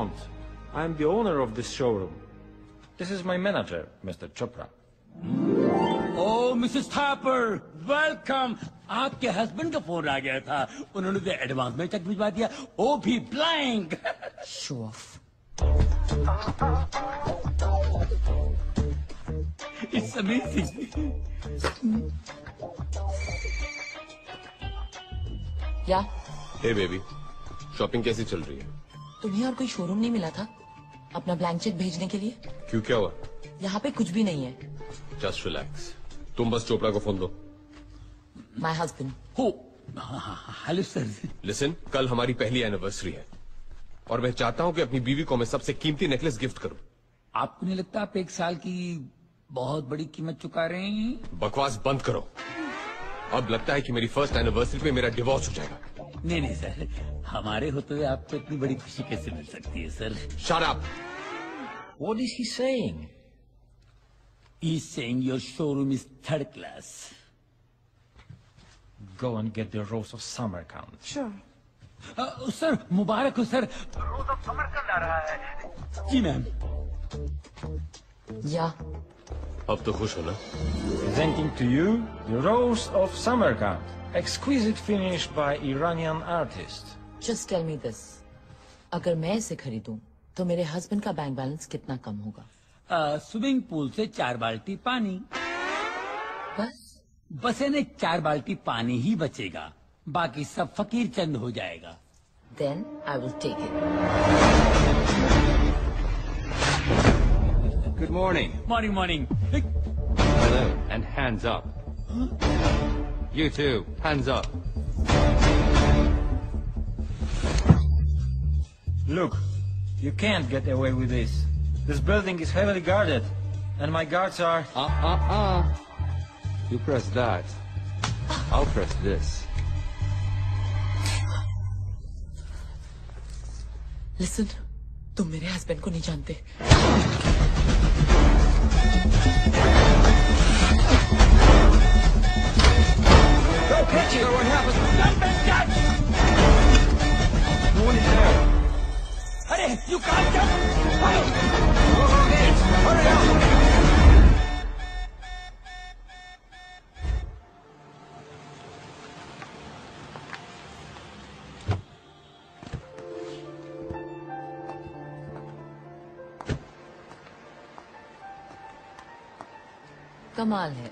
don't. I'm the owner of this showroom. This is my manager, Mr. Chopra. Oh, Mrs. Thapar, welcome. आपके husband का phone आ गया था, उन्होंने तो advance में चेक भिजवा दिया, वो भी blank. Show off. It's amazing. क्या? Hey baby, शॉपिंग कैसी चल रही है? तुम्हें और कोई शोरूम नहीं मिला था अपना ब्लैंक चेक भेजने के लिए? क्यों, क्या हुआ? यहाँ पे कुछ भी नहीं है. Just relax. तुम बस चोपड़ा को फोन दो. My husband. हो, हेलो सर. लिसन, कल हमारी पहली एनिवर्सरी है और मैं चाहता हूँ कि अपनी बीवी को मैं सबसे कीमती नेकलेस गिफ्ट करूँ. आपको नहीं लगता आप एक साल की बहुत बड़ी कीमत चुका रहे हैं? बकवास बंद करो. अब लगता है कि मेरी फर्स्ट एनिवर्सरी पे मेरा डिवोर्स हो जाएगा. नहीं नहीं सर, हमारे होते हुए आपको इतनी बड़ी खुशी कैसे मिल सकती है sir? Shut up. What is he saying? He's saying your showroom is third class. Go and get the Rose of Samarkand. Sure. Sir मुबारक हो सर. रोज ऑफ समरकंद आ रहा है. जी मैम. या. अब तो खुश हो ना? Presenting to you the Rose of Samarkand, exquisite finish by Iranian artist. Just tell me this. अगर मैं इसे खरीदूं तो मेरे हस्बैंड का बैंक बैलेंस कितना कम होगा? स्विमिंग पूल से 4 बाल्टी पानी. बस यानी 4 बाल्टी पानी ही बचेगा, बाकी सब फकीर चंद हो जाएगा. Then I will take it. Good morning. Morning, morning. Hello, and hands up. You too, hands up. Look, you can't get away with this. This building is heavily guarded, and my guards are... You press that. I'll press this. Listen, तुम मेरे husband को नहीं जानते. Go catch it! What happened? Jump and catch! No one is there. अरे, you can't jump! Hurry! Hurry up! कमाल है,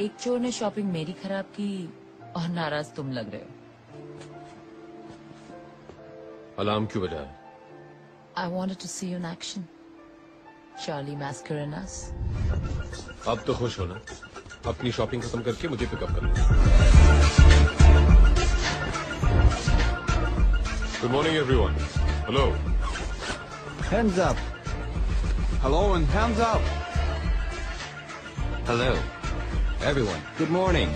एक चोर ने शॉपिंग मेरी खराब की और नाराज तुम लग रहे हो. अलार्म क्यों बजा है? I wanted to see you in action. Charlie Mascarenas. अब तो खुश हो ना? अपनी शॉपिंग खत्म करके मुझे पिकअप कर लो. Good morning everyone. Hello. Hands up. Hello and hands up. Hello. Everyone, good morning.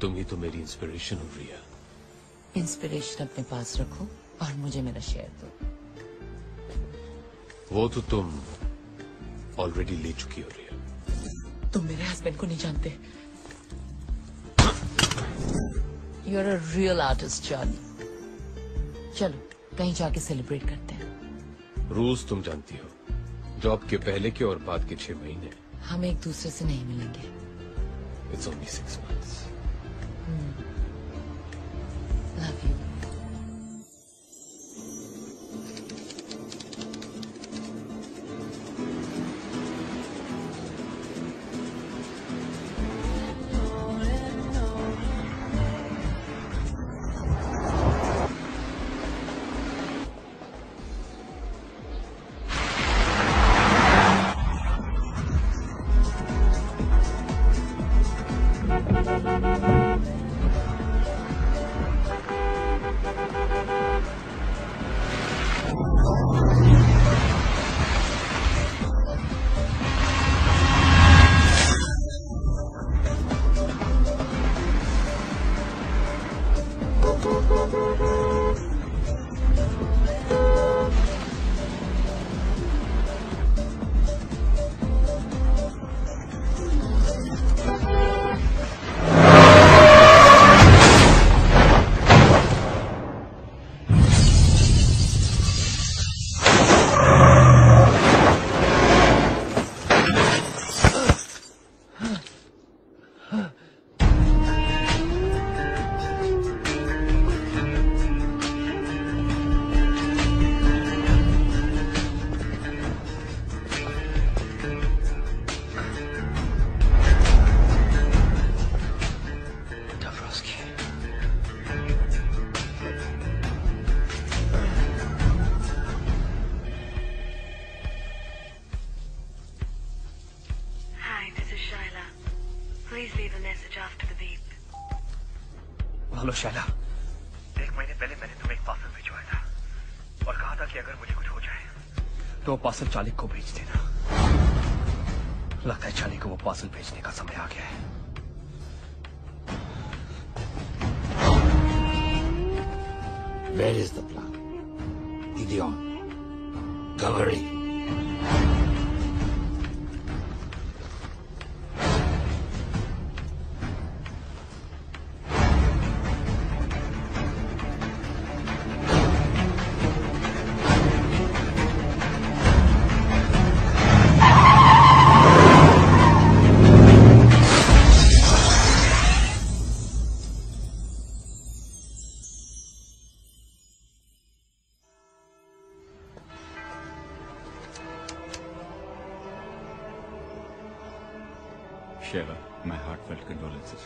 तुम ही तो मेरी इंस्पिरेशन हो रही है. इंस्पिरेशन अपने पास रखो और मुझे मेरा शेयर दो. वो तो तुम ऑलरेडी ले चुकी हो रही है. तुम मेरे हस्बैंड को नहीं जानते. You're a real artist, Charlie. चलो कहीं जाके सेलिब्रेट करते हैं. रूल्स तुम जानती हो. जॉब के पहले के और बाद के 6 महीने. हम एक दूसरे से नहीं मिलेंगे. It's only 6 months. Love you. love to the beat. Hello Shaila, 1 महीने पहले मैंने तुम्हें एक पार्सल भिजवाया था और कहा था कि अगर मुझे कुछ हो जाए तो वो पार्सल चालिक को भेज देना। लगता है चालिक को वो पार्सल भेजने का समय आ गया है। Where is the plan? Gideon. Cavalry. Sheva, my heartfelt condolences.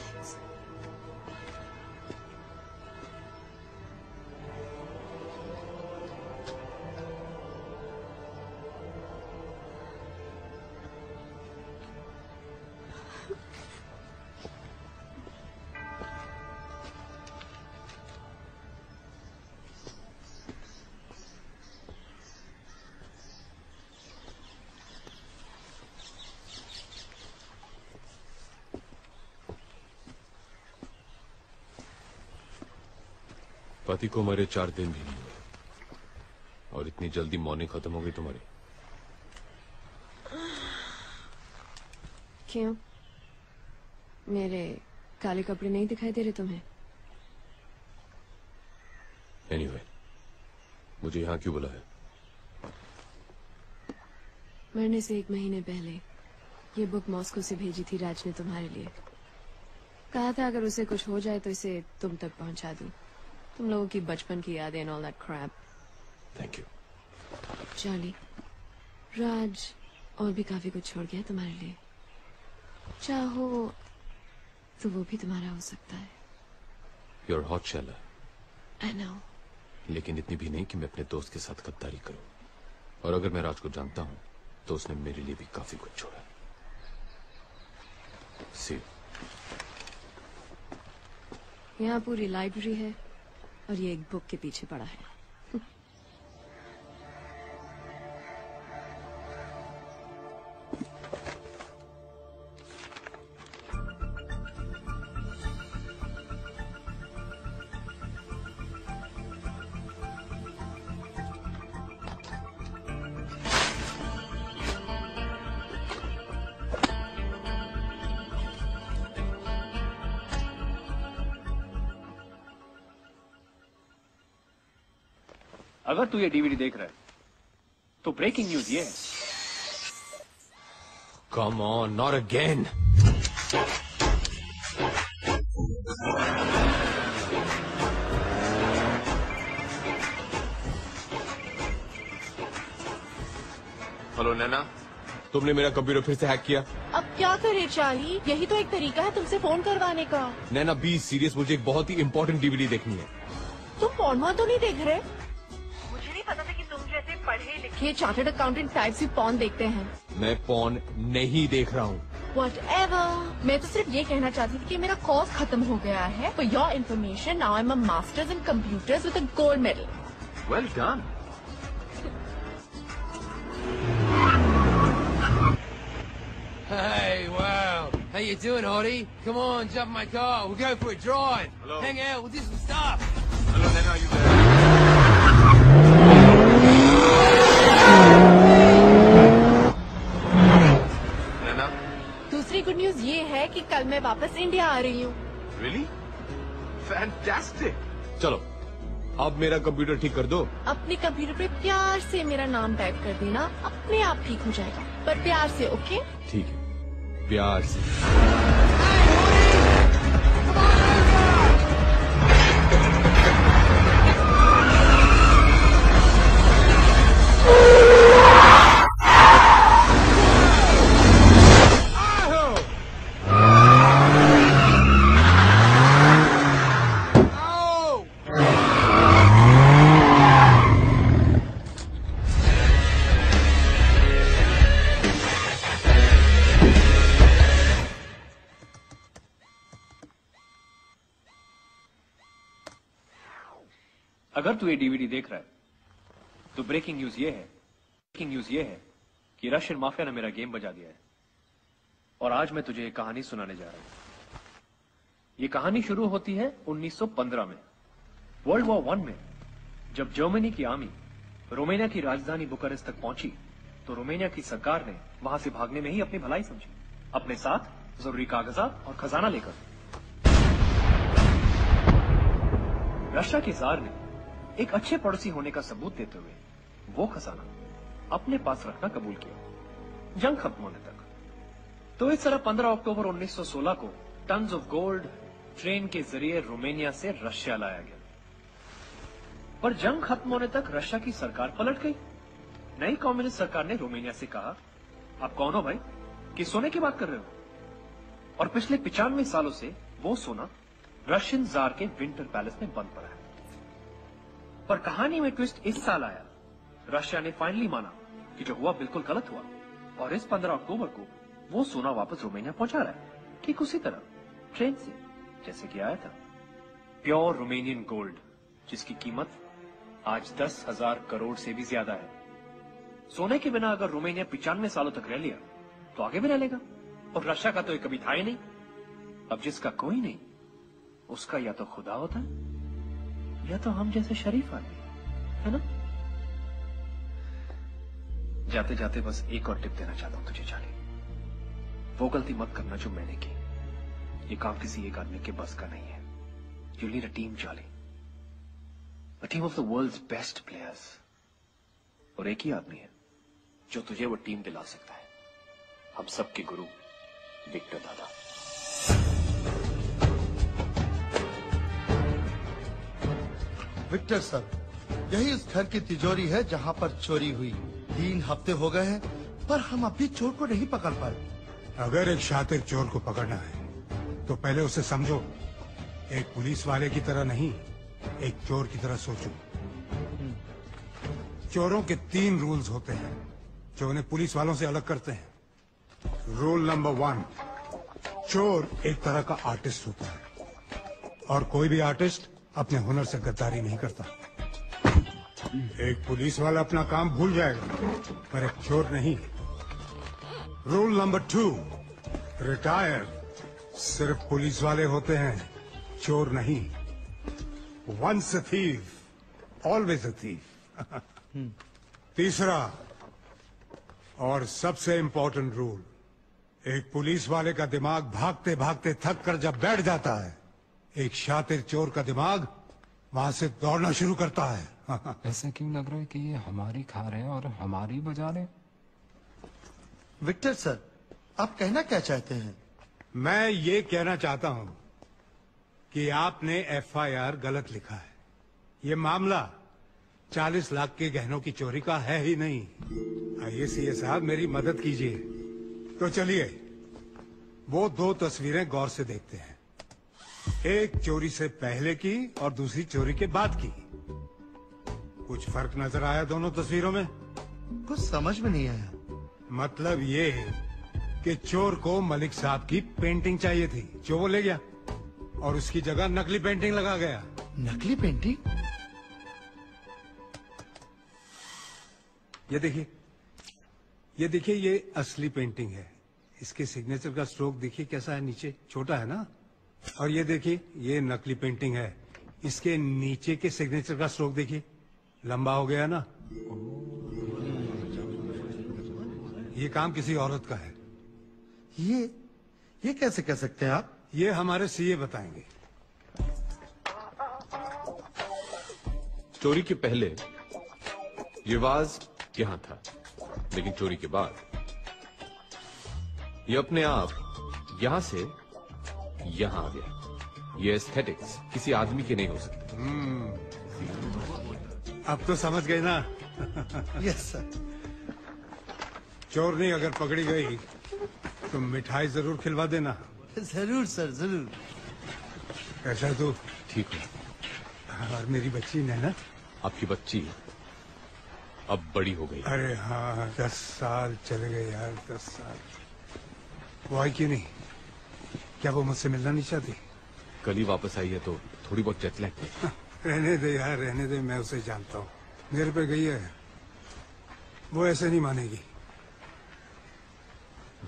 पति को मरे 4 दिन भी नहीं हुए और इतनी जल्दी मौनी खत्म हो गई तुम्हारी। क्यों? मेरे काले कपड़े नहीं दिखाई दे रहे तुम्हें? एनीवे, मुझे यहाँ क्यों बुलाया? मरने से 1 महीने पहले ये बुक मॉस्को से भेजी थी राज ने तुम्हारे लिए। कहा था अगर उसे कुछ हो जाए तो इसे तुम तक पहुंचा दूं। तुम लोगों की बचपन की यादें and all that crap. Thank you. Charlie, Raj और भी काफी कुछ छोड़ गया तुम्हारे लिए। चाहो तो वो भी तुम्हारा हो सकता है। You're hot, Shaila. I know. लेकिन इतनी भी नहीं कि मैं अपने दोस्त के साथ गद्दारी करूं। और अगर मैं राज को जानता हूं तो उसने मेरे लिए भी काफी कुछ छोड़ा। See you. यहाँ पूरी लाइब्रेरी है और ये एक बुक के पीछे पड़ा है। अगर तू ये डीवीडी देख रहा है तो ब्रेकिंग न्यूज ये है। Come on, not again. Hello Naina, तुमने मेरा कंप्यूटर फिर से हैक किया। अब क्या करे चार्ली, यही तो एक तरीका है तुमसे फोन करवाने का। नैना बी सीरियस, मुझे एक बहुत ही इंपॉर्टेंट डीवीडी देखनी है। तुम पॉर्न तो नहीं देख रहे? मुझे नहीं पता था कि तुम जैसे पढ़े लिखे चार्टर्ड अकाउंटेंट टाइप भी पॉर्न देखते हैं। मैं पॉर्न नहीं देख रहा हूँ। Whatever. मैं तो सिर्फ ये कहना चाहती थी कि मेरा कोर्स खत्म हो गया है। For your information, now I'm a master's in computers with a gold medal. Well done. Hey, wow. How you doing, Hottie? Come on, jump in my car. We'll go for a drive. Hello. Hang out, we'll do some stuff. Hello, Nana, are you there? नैना? दूसरी good news ये है कि कल मैं वापस India आ रही हूँ। Really? Fantastic. चलो, अब मेरा कंप्यूटर ठीक कर दो। अपने कंप्यूटर पे प्यार से मेरा नाम टाइप कर देना, अपने आप ठीक हो जाएगा। पर प्यार से, ओके? ठीक है, प्यार से। अगर तू ये डीवीडी देख रहा है तो ब्रेकिंग न्यूज ये है कि रशियन माफिया ने मेरा गेम बजा दिया है और आज मैं तुझे एक कहानी सुनाने जा रहा हूं। ये कहानी शुरू होती है 1915 में, वर्ल्ड वॉर 1 में। जब जर्मनी की आर्मी रोमानिया की राजधानी बुखारेस्ट तक पहुंची तो रोमानिया की सरकार ने वहां से भागने में ही अपनी भलाई समझी, अपने साथ जरूरी कागजात और खजाना लेकर। रशिया के जार ने एक अच्छे पड़ोसी होने का सबूत देते हुए वो खजाना अपने पास रखना कबूल किया जंग खत्म होने तक। तो इस तरह 15 अक्टूबर 1916 को टन्स ऑफ गोल्ड ट्रेन के जरिए रोमानिया से रशिया लाया गया। पर जंग खत्म होने तक रशिया की सरकार पलट गई। नई कम्युनिस्ट सरकार ने रोमानिया से कहा, आप कौन हो भाई कि सोने की बात कर रहे हो? और पिछले 95 सालों से वो सोना रशियन जार के विंटर पैलेस में बंद पड़ा है। पर कहानी में ट्विस्ट इस साल आया। रशिया ने फाइनली माना कि जो हुआ बिल्कुल गलत हुआ और इस 15 अक्टूबर को वो सोना वापस रोमानिया पहुंचा रहा है, ठीक उसी तरह ट्रेन से जैसे कि आया था। प्योर रोमानियन गोल्ड जिसकी कीमत आज 10,000 करोड़ से भी ज्यादा है। सोने के बिना अगर रोमानिया 95 सालों तक रह लिया तो आगे भी रह लेगा। और रशिया का तो ये कभी था ही नहीं। अब जिसका कोई नहीं उसका या तो खुदा होता है या तो हम जैसे शरीफ आदमी, है ना? जाते जाते बस एक और टिप देना चाहता हूं तुझे चार्ली। वो गलती मत करना जो मैंने की। ये काम किसी एक आदमी के बस का नहीं है। You need a team Charlie, a team of the world's best players. और एक ही आदमी है जो तुझे वो टीम दिला सकता है, हम सबके गुरु विक्टर दादा। विक्टर सर, यही उस घर की तिजोरी है जहाँ पर चोरी हुई। 3 हफ्ते हो गए हैं पर हम अभी चोर को नहीं पकड़ पाए। अगर एक शातिर चोर को पकड़ना है तो पहले उसे समझो। एक पुलिस वाले की तरह नहीं, एक चोर की तरह सोचो। चोरों के 3 रूल्स होते हैं जो उन्हें पुलिस वालों से अलग करते हैं। रूल नंबर 1, चोर एक तरह का आर्टिस्ट होता है और कोई भी आर्टिस्ट अपने हुनर से गद्दारी नहीं करता। एक पुलिस वाला अपना काम भूल जाएगा पर एक चोर नहीं। रूल नंबर 2, रिटायर सिर्फ पुलिस वाले होते हैं, चोर नहीं। Once a thief always a thief. तीसरा और सबसे इंपॉर्टेंट रूल, एक पुलिस वाले का दिमाग भागते भागते थक कर जब बैठ जाता है, एक शातिर चोर का दिमाग वहां से दौड़ना शुरू करता है। ऐसा क्यों लग रहा है कि ये हमारी खा रहे हैं और हमारी बजा रहे हैं? विक्टर सर, आप कहना क्या चाहते हैं? मैं ये कहना चाहता हूं कि आपने FIR गलत लिखा है। ये मामला 40 लाख के गहनों की चोरी का है ही नहीं। आइए सीए साहब, मेरी मदद कीजिए। तो चलिए वो 2 तस्वीरें गौर से देखते हैं। एक चोरी से पहले की और दूसरी चोरी के बाद की। कुछ फर्क नजर आया दोनों तस्वीरों में? कुछ समझ में नहीं आया। मतलब ये कि चोर को मलिक साहब की पेंटिंग चाहिए थी जो वो ले गया और उसकी जगह नकली पेंटिंग लगा गया। नकली पेंटिंग? ये देखिए ये असली पेंटिंग है। इसके सिग्नेचर का स्ट्रोक देखिए कैसा है, नीचे छोटा है ना। और ये देखिए ये नकली पेंटिंग है, इसके नीचे के सिग्नेचर का स्ट्रोक देखिए लंबा हो गया ना। ये काम किसी औरत का है। ये कैसे कह सकते हैं आप? ये हमारे सीए बताएंगे। चोरी के पहले ये वाज यहां था, लेकिन चोरी के बाद ये अपने आप यहां से यहां आ गया। ये एस्थेटिक्स किसी आदमी के नहीं हो सकते। अब तो समझ गए ना? Yes sir. चोरनी अगर पकड़ी गई तो मिठाई जरूर खिलवा देना। जरूर सर, जरूर। कैसा है तू? ठीक है। और मेरी बच्ची नैना? आपकी बच्ची अब बड़ी हो गई। अरे हाँ, 10 साल चले गए यार, 10 साल। वो आई क्यों नहीं? क्या वो मुझसे मिलना नहीं चाहती? कल ही वापस आई है तो थोड़ी बहुत जेट लैग है। रहने दे यार, रहने दे, मैं उसे जानता हूँ, मेरे पे गई है, वो ऐसे नहीं मानेगी।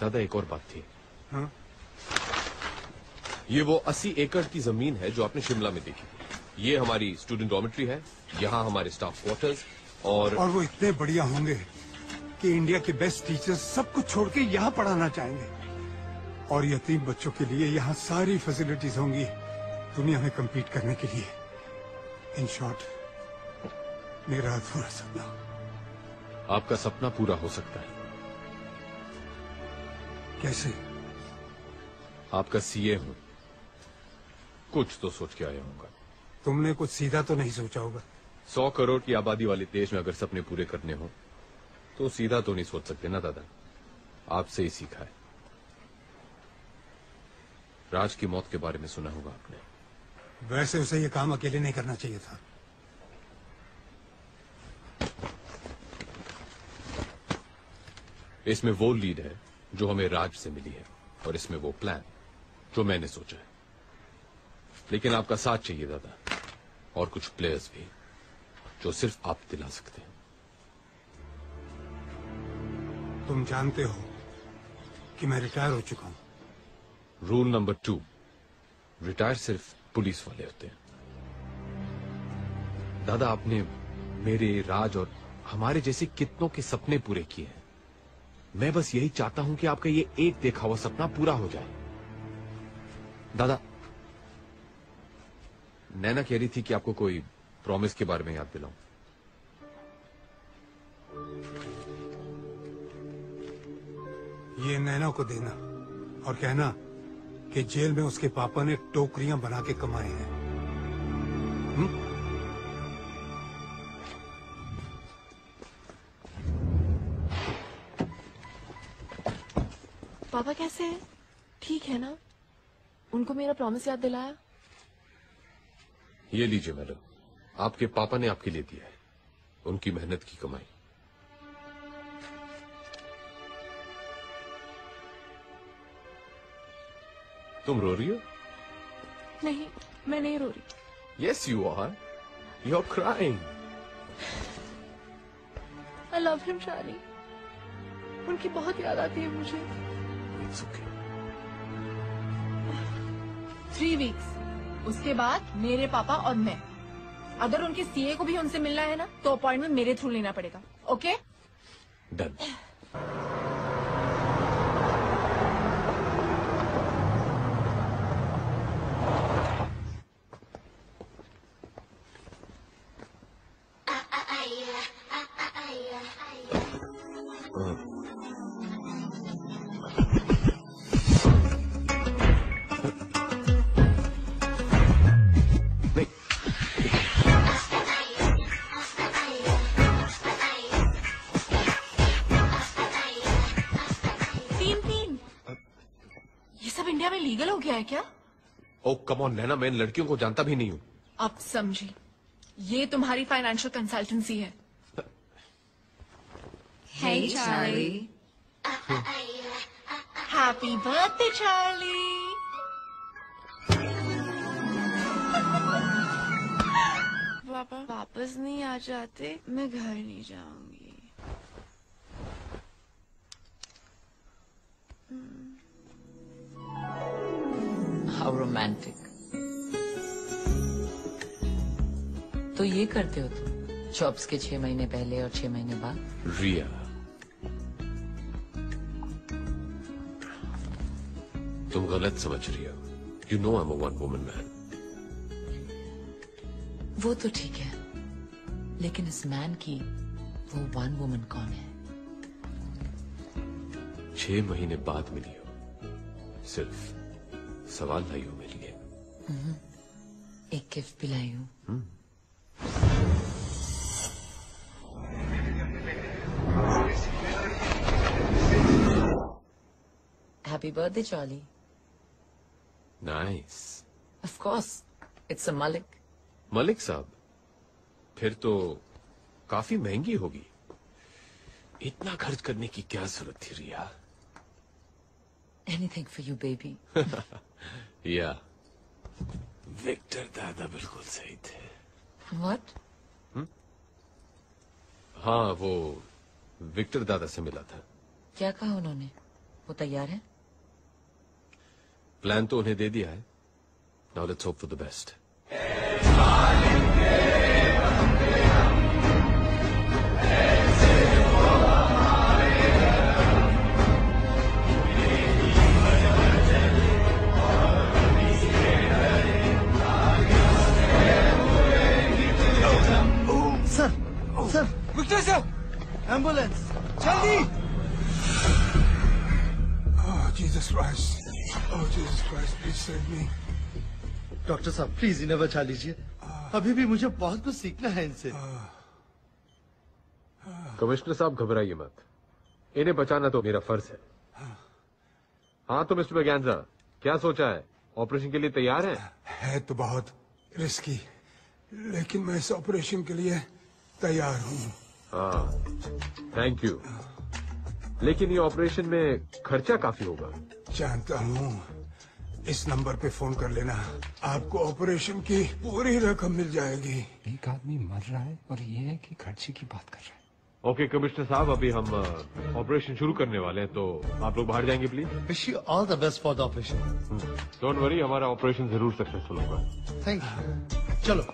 दादा एक और बात थी। हाँ? ये वो 80 एकड़ की जमीन है जो आपने शिमला में देखी। ये हमारी स्टूडेंट डॉर्मेट्री है, यहाँ हमारे स्टाफ क्वार्टर्स और वो इतने बढ़िया होंगे कि इंडिया के बेस्ट टीचर्स सब कुछ छोड़ के यहाँ पढ़ाना चाहेंगे, और यतीम बच्चों के लिए यहाँ सारी फैसिलिटीज होंगी दुनिया में compete करने के लिए। इन शॉर्ट, मेरा अधूरा सपना। आपका सपना पूरा हो सकता है। कैसे? आपका सीए हूं, कुछ तो सोच के आया होगा। तुमने कुछ सीधा तो नहीं सोचा होगा। 100 करोड़ की आबादी वाले देश में अगर सपने पूरे करने हो तो सीधा तो नहीं सोच सकते ना दादा। आपसे ही सीखा है। राज की मौत के बारे में सुना होगा आपने। वैसे उसे ये काम अकेले नहीं करना चाहिए था। इसमें वो लीड है जो हमें राज से मिली है, और इसमें वो प्लान जो मैंने सोचा है। लेकिन आपका साथ चाहिए दादा, और कुछ प्लेयर्स भी जो सिर्फ आप दिला सकते हैं। तुम जानते हो कि मैं रिटायर हो चुका हूं। रूल नंबर 2, रिटायर सिर्फ पुलिस वाले होते हैं। दादा आपने मेरे, राज और हमारे जैसे कितनों के सपने पूरे किए हैं। मैं बस यही चाहता हूं कि आपका ये एक देखा हुआ सपना पूरा हो जाए। दादा, नैना कह रही थी कि आपको कोई प्रॉमिस के बारे में याद दिलाऊं। ये नैना को देना और कहना कि जेल में उसके पापा ने टोकरियां बना के कमाए हैं। पापा कैसे हैं? ठीक है ना? उनको मेरा प्रॉमिस याद दिलाया? ये लीजिए मैडम, आपके पापा ने आपके लिए दिया है, उनकी मेहनत की कमाई। तुम रो रही हो? नहीं, मैं नहीं रो रही। Yes, you are. You're crying. I love him, Charlie. उनकी बहुत याद आती है मुझे। It's okay. 3 weeks, उसके बाद मेरे पापा और मैं। अगर उनके सीए को भी उनसे मिलना है ना, तो अपॉइंटमेंट मेरे थ्रू लेना पड़ेगा। ओके? Done. लीगल हो गया है क्या? ओ कम ऑन नैना, मैं इन लड़कियों को जानता भी नहीं हूँ। अब समझी, ये तुम्हारी फाइनेंशियल कंसल्टेंसी है। Hey, Charlie. Happy birthday, Charlie. पापा वापस नहीं आ जाते, मैं घर नहीं जाऊंगी। How romantic. तो ये करते हो तुम जॉब्स के 6 महीने पहले और 6 महीने बाद? रिया, तुम गलत समझ रही हो। You know I'm a one woman man. वो तो ठीक है, लेकिन इस मैन की वो वन वुमन कौन है? 6 महीने बाद मिली हो, सिर्फ सवाल लाई हो मेरे लिए। एक गिफ्ट भी लाई हूँ। Happy birthday Charlie. Nice. Of course, it's a Malik. Malik साहब, फिर तो काफी महंगी होगी। इतना खर्च करने की क्या जरूरत थी रिया? Anything for you, baby. या विक्टर दादा बिल्कुल सही थे। What? हाँ, वो विक्टर दादा से मिला था। क्या कहा उन्होंने? वो तैयार है? प्लान तो उन्हें दे दिया है। Now let's hope for the best. Sir Victor sir, ambulance जल्दी। Jesus Christ. Oh, Jesus Christ, please save me. Doctor साहब प्लीज इन्हें बचा लीजिए। अभी भी मुझे बहुत कुछ सीखना है इनसे। कमिश्नर साहब घबराइए मत, इन्हें बचाना तो मेरा फर्ज है। हाँ तो मिस्टर बगैंजा, क्या सोचा है? ऑपरेशन के लिए तैयार है? है तो बहुत रिस्की, लेकिन मैं इस ऑपरेशन के लिए तैयार हूँ। हाँ, थैंक यू। लेकिन ये ऑपरेशन में खर्चा काफी होगा। जानता हूँ, इस नंबर पे फोन कर लेना, आपको ऑपरेशन की पूरी रकम मिल जाएगी। एक आदमी मर रहा है और ये है कि खर्चे की बात कर रहा है। ओके कमिश्नर साहब, अभी हम ऑपरेशन शुरू करने वाले हैं, तो आप लोग बाहर जाएंगे please. Wish you all the best for the operation. Don't worry, हमारा ऑपरेशन जरूर सक्सेसफुल होगा। Thank you. चलो।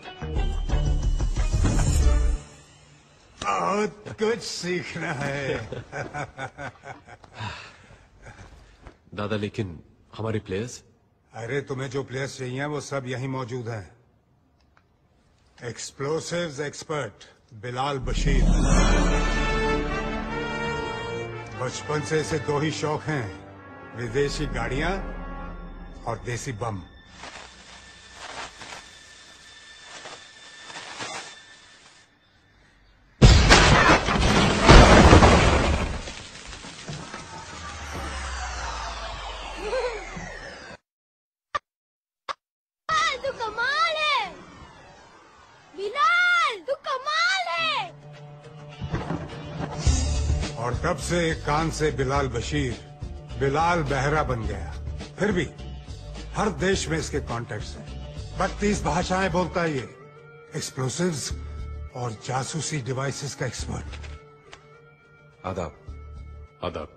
बहुत कुछ सीखना है। दादा, लेकिन हमारे प्लेयर्स? अरे तुम्हें जो प्लेयर्स चाहिए वो सब यहीं मौजूद हैं। Explosives expert Bilal Bashir. बचपन से इसे दो ही शौक हैं, विदेशी गाड़ियां और देसी बम। तू कमाल है बिलाल, तू कमाल है। और तब से एक कान से बिलाल बशीर बिलाल बहरा बन गया। फिर भी हर देश में इसके कॉन्टैक्ट्स हैं। 32 भाषाएं बोलता है ये। एक्सप्लोसिव्स और जासूसी डिवाइसेस का एक्सपर्ट। आदाब। आदाब।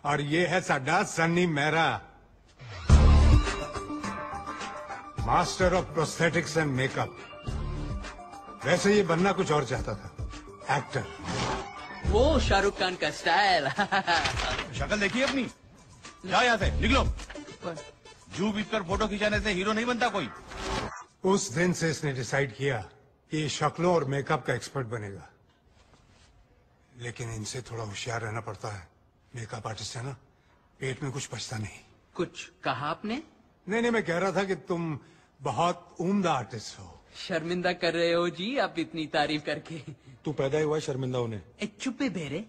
और ये है साडा Sunny Mehra, master of prosthetics and makeup. वैसे ये बनना कुछ और चाहता था, एक्टर। वो शाहरुख खान का स्टाइल। शक्ल देखिए अपनी। जाओ यहाँ से, निकलो। जू बीत कर फोटो खिंचाने से हीरो नहीं बनता कोई। उस दिन से इसने डिसाइड किया कि ये शक्लों और मेकअप का एक्सपर्ट बनेगा। लेकिन इनसे थोड़ा होशियार रहना पड़ता है। मेकअप आर्टिस्ट है ना, पेट में कुछ बचता नहीं। कुछ कहा आपने? नहीं, मैं कह रहा था कि तुम बहुत उम्दा आर्टिस्ट हो। शर्मिंदा कर रहे हो जी आप इतनी तारीफ करके। तू पैदा ही हुआ है शर्मिंदा होने। चुप्पे बेरे।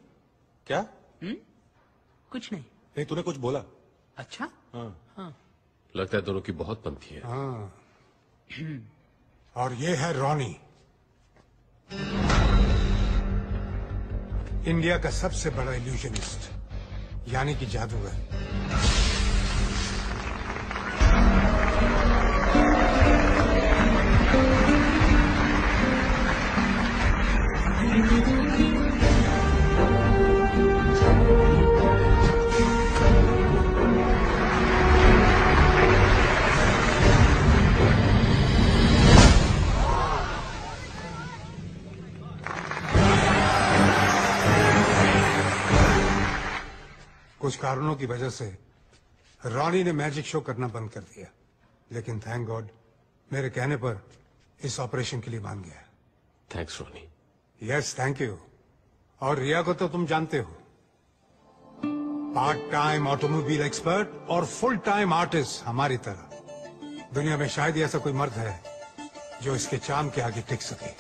क्या? कुछ नहीं। नहीं, तूने कुछ बोला। अच्छा। हाँ। लगता है दोनों की बहुत बनती है। हाँ। और ये है रॉनी, इंडिया का सबसे बड़ा इल्यूजनिस्ट, यानी कि जादूगर। कुछ कारणों की वजह से रॉनी ने मैजिक शो करना बंद कर दिया, लेकिन थैंक गॉड मेरे कहने पर इस ऑपरेशन के लिए मान गया। Thanks Ronnie. Yes, thank you. और रिया को तो तुम जानते हो, पार्ट टाइम ऑटोमोबाइल एक्सपर्ट और फुल टाइम आर्टिस्ट हमारी तरह। दुनिया में शायद ही ऐसा कोई मर्द है जो इसके चाम के आगे टिक सके।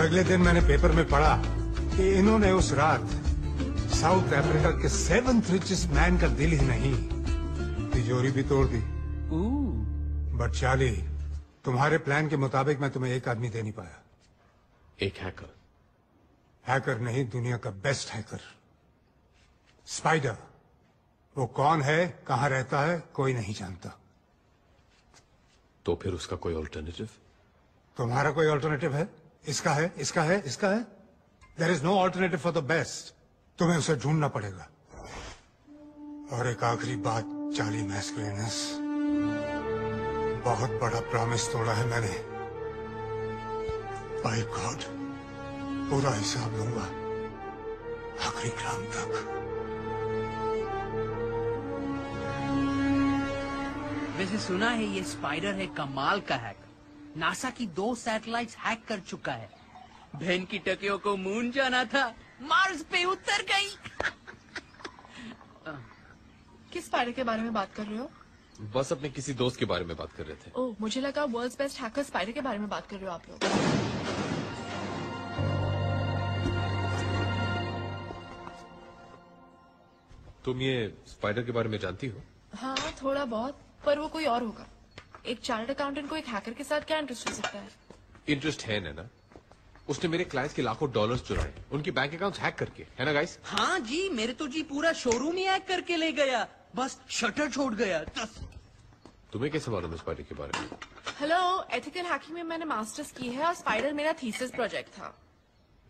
अगले दिन मैंने पेपर में पढ़ा कि इन्होंने उस रात साउथ अफ्रीका के 7th रिचेस्ट मैन का दिल ही नहीं, तिजोरी भी तोड़ दी। बट चार्ली, तुम्हारे प्लान के मुताबिक मैं तुम्हें एक आदमी दे नहीं पाया। एक हैकर? हैकर नहीं, दुनिया का बेस्ट हैकर, स्पाइडर। वो कौन है, कहां रहता है, कोई नहीं जानता। तो फिर उसका कोई ऑल्टरनेटिव? तुम्हारा कोई ऑल्टरनेटिव है? इसका है, इसका है, इसका है? There is no alternative for the best. तुम्हें उसे ढूंढना पड़ेगा। और एक आखिरी बात, चार्ली मैस्कुलिनस, बहुत बड़ा प्रॉमिस तोड़ा है मैंने। बाय गॉड, पूरा हिसाब लूंगा आखिरी ग्राम तक। वैसे सुना है ये स्पाइडर है कमाल का हैकर। नासा की 2 सैटेलाइट्स हैक कर चुका है। बहन की टकियों को मून जाना था, मार्स पे उतर गई। किस स्पाइडर के बारे में बात कर रहे हो? बस अपने किसी दोस्त के बारे में बात कर रहे थे। ओह, मुझे लगा वर्ल्ड्स बेस्ट हैकर स्पाइडर के बारे में बात कर रहे हो आप लोग। तुम ये स्पाइडर के बारे में जानती हो? हाँ, थोड़ा बहुत, पर वो कोई और होगा। एक चार्टर्ड अकाउंटेंट को एक हैकर के साथ क्या इंटरेस्ट हो सकता है? इंटरेस्ट है ना? उसने मेरे क्लाइंट्स के लाखों डॉलर्स चुराए, उनकी बैंक अकाउंट्स हैक करके, है ना गाइस? हाँ जी, मेरे तो जी पूरा शोरूम ही हैक करके ले गया, बस शटर छोड़ गया। तुम्हें कैसे मालूम है स्पाइडर के बारे में? हेलो, एथिकल हैकिंग में मैंने मास्टर्स की है और स्पाइडर मेरा थीसिस प्रोजेक्ट था।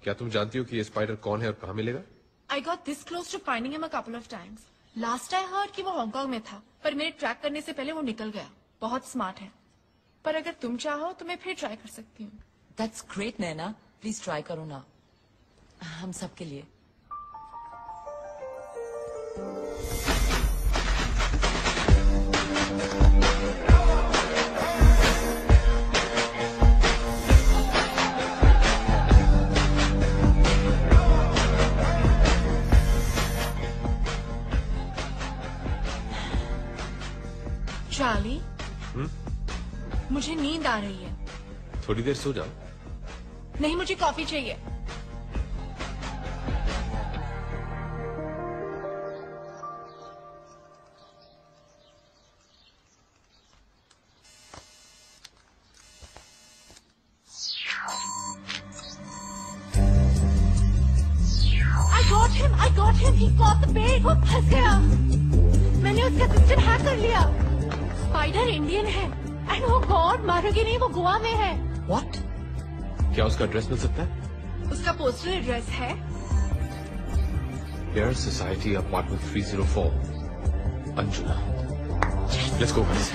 क्या तुम जानती हो कि ये स्पाइडर कौन है और कहाँ मिलेगा? I got this close to finding him a couple of times. Last I heard कि वो हांगकांग में था, पर मेरे ट्रैक करने से पहले वो निकल गया। बहुत स्मार्ट है, पर अगर तुम चाहो तो मैं फिर ट्राई कर सकती हूँ। That's great, Naina, please try करो ना, हम सबके लिए। चार्ली, मुझे नींद आ रही है। थोड़ी देर सो जाओ। नहीं, मुझे कॉफी चाहिए। I got him. He caught the bait. वो फंस गया। मैंने उसका सिस्टम हैक कर लिया। स्पाइडर इंडियन है। एंड वो गॉड, मारोगे नहीं, वो गोवा में है। What? क्या उसका एड्रेस मिल सकता है? उसका पोस्टल एड्रेस है Air Society Apartment 304, Anjuna. Let's go, guys.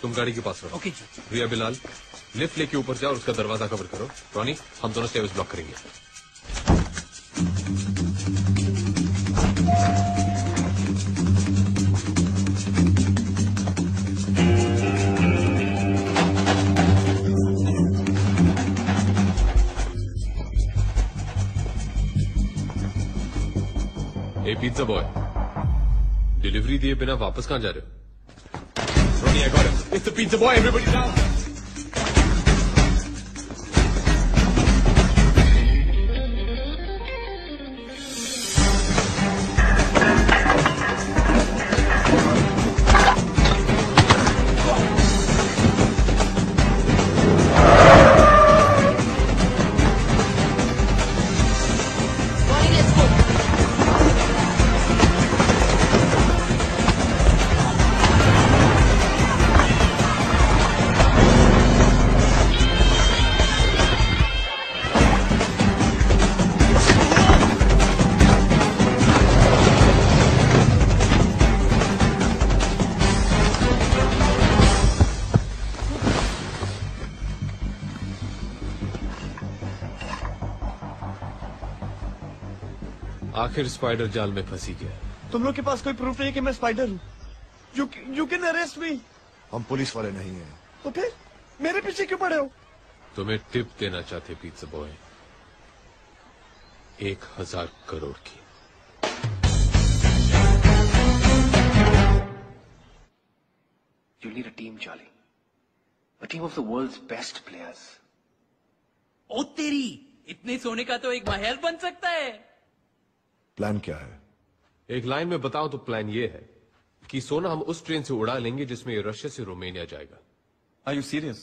तुम गाड़ी के पास रहो। ओके। रिया बिलाल, लिफ्ट लेके ऊपर जाओ और उसका दरवाजा कवर करो। रॉनी, हम दोनों स्टेयर्स ब्लॉक करेंगे। ए पिज्जा बॉय, डिलीवरी दिए बिना वापस कहां जा रहे हो? Ronnie, I got him. It's the pizza boy. Everybody down. आखिर स्पाइडर जाल में फंसी गया। तुम लोग के पास कोई प्रूफ नहीं है कि मैं स्पाइडर हूँ? यू कैन अरेस्ट मी। हम पुलिस वाले नहीं हैं। तो फिर मेरे पीछे क्यों पड़े हो? तुम्हें टिप देना चाहते पिज़्ज़ा बॉय, 1000 करोड़ की। You need a team, Charlie. A team of the world's best players. ओ तेरी, इतने सोने का तो एक महल बन सकता है। प्लान क्या है? एक लाइन में बताओ तो प्लान ये है कि सोना हम उस ट्रेन से उड़ा लेंगे जिसमें ये रशिया से रोमानिया जाएगा। Are you serious?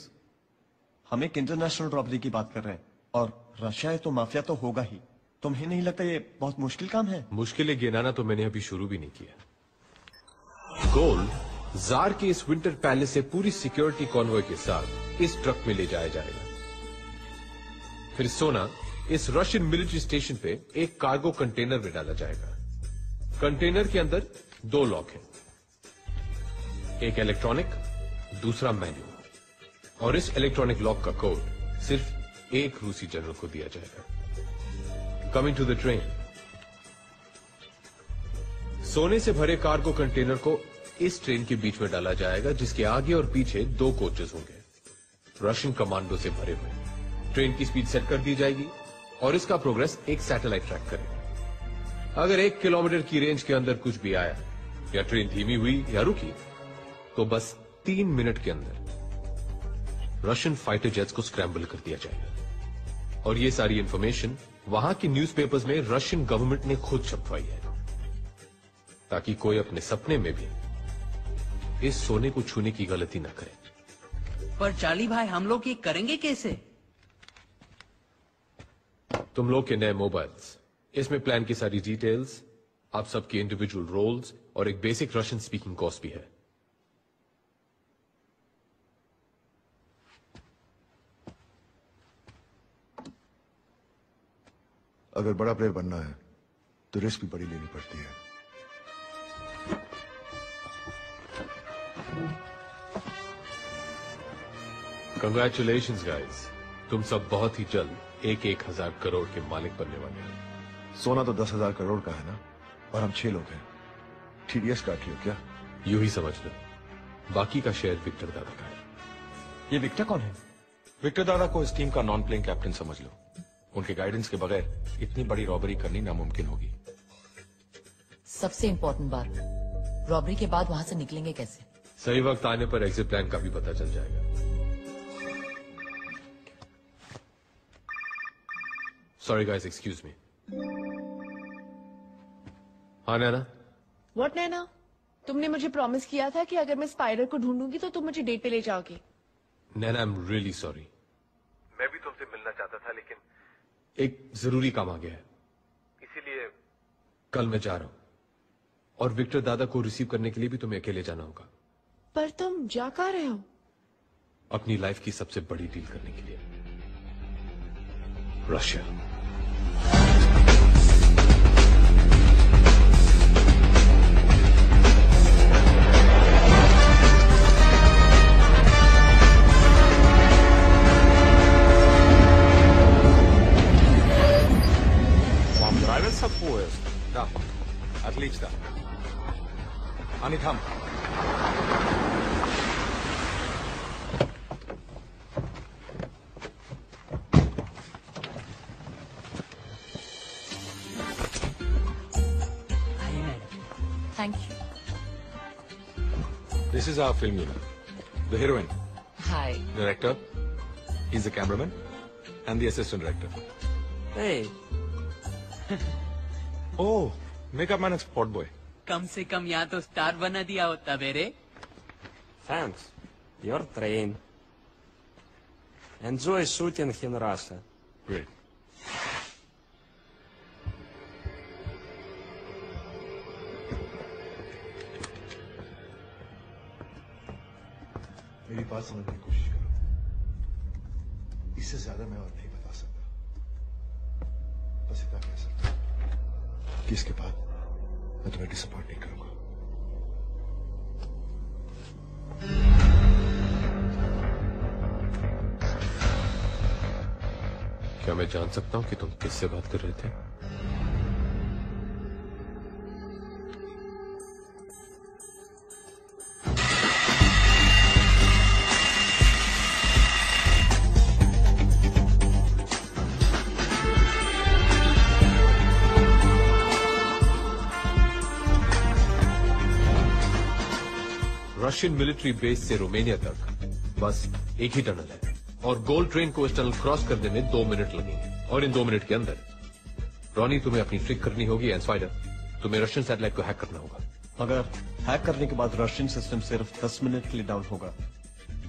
हम एक इंटरनेशनल रॉबरी की बात कर रहे हैं और रशिया है तो माफिया तो होगा ही। तुम्हें नहीं लगता ये बहुत मुश्किल काम है? मुश्किलें गिनाना तो मैंने अभी शुरू भी नहीं किया। गोल्ड जार के इस विंटर पैलेस से पूरी सिक्योरिटी कॉन्वॉय के साथ इस ट्रक में ले जाया जाएगा। फिर सोना इस रशियन मिलिट्री स्टेशन पे एक कार्गो कंटेनर में डाला जाएगा। कंटेनर के अंदर 2 लॉक हैं, एक इलेक्ट्रॉनिक, दूसरा मैनुअल। और इस इलेक्ट्रॉनिक लॉक का कोड सिर्फ एक रूसी जनरल को दिया जाएगा। Coming to the train. सोने से भरे कार्गो कंटेनर को इस ट्रेन के बीच में डाला जाएगा, जिसके आगे और पीछे 2 कोचेस होंगे, रशियन कमांडो से भरे हुए। ट्रेन की स्पीड सेट कर दी जाएगी और इसका प्रोग्रेस एक सैटेलाइट ट्रैक करेगा। अगर 1 किलोमीटर की रेंज के अंदर कुछ भी आया या ट्रेन धीमी हुई या रुकी तो बस 3 मिनट के अंदर रशियन फाइटर जेट्स को स्क्रैम्बल कर दिया जाएगा। और ये सारी इंफॉर्मेशन वहां की न्यूज़पेपर्स में रशियन गवर्नमेंट ने खुद छपवाई है, ताकि कोई अपने सपने में भी इस सोने को छूने की गलती न करे। पर चार्ली भाई, हम लोग ये करेंगे कैसे? तुम लोग के नए मोबाइल्स, इसमें प्लान की सारी डिटेल्स, आप सबके इंडिविजुअल रोल्स और एक बेसिक रशियन स्पीकिंग कोर्स भी है। अगर बड़ा प्लेयर बनना है तो रिस्क भी बड़ी लेनी पड़ती है। कंग्रेचुलेशंस गाइस, तुम सब बहुत ही जल्द 1000 करोड़ के मालिक बनने वाले हैं। सोना तो 10,000 करोड़ का है ना, और हम 6 लोग हैं। TDS काट लियो क्या? यूं ही समझ लो, बाकी का शेयर विक्टर दादा का है। ये विक्टर कौन है? विक्टर दादा को इस टीम का नॉन प्लेइंग कैप्टन समझ लो। उनके गाइडेंस के बगैर इतनी बड़ी रॉबरी करनी नामुमकिन होगी। सबसे इम्पोर्टेंट बात, रॉबरी के बाद वहां से निकलेंगे कैसे? सही वक्त आने पर एग्जिट प्लान का भी पता चल जाएगा। Sorry guys, excuse me. हाँ नैना? व्हाट नैना? तुमने मुझे प्रॉमिस किया था कि अगर मैं स्पाइडर को ढूंढूंगी तो तुम मुझे डेट पे ले जाओगे। नैना, आई एम रियली सॉरी। मैं भी तुमसे मिलना चाहता था, लेकिन एक जरूरी काम आ गया है, इसीलिए कल मैं जा रहा हूं। और विक्टर दादा को रिसीव करने के लिए भी तुम्हें अकेले जाना होगा। पर तुम जा कहाँ रहे हो? अपनी लाइफ की सबसे बड़ी डील करने के लिए, Russia. Da, отлично. Они там. Thank you. This is our film unit. The heroine, Hi. director, he's the cameraman, and the assistant director. Hey. Oh, makeup man and spot boy. कम से कम यहाँ तो स्टार बना दिया होता मेरे। Thanks. Your train. Enjoy shooting in Russia. Great. मेरी बात समझने की कोशिश करो। इससे ज्यादा मैं और नहीं बता सकता। बस इतना कह सकता हूं कि इसके बाद मैं तुम्हें डिसअपॉइंट नहीं करूंगा। क्या मैं जान सकता हूं कि तुम किससे बात कर रहे थे? रशियन मिलिट्री बेस से रोमानिया तक बस एक ही टनल है और गोल्ड ट्रेन को इस टनल क्रॉस करने में 2 मिनट लगेंगे और इन 2 मिनट के अंदर रॉनी तुम्हें अपनी ट्रिक करनी होगी एंड स्पाइडर तुम्हें रशियन सैटेलाइट को हैक करना होगा। अगर हैक करने के बाद रशियन सिस्टम सिर्फ 10 मिनट के लिए डाउन होगा,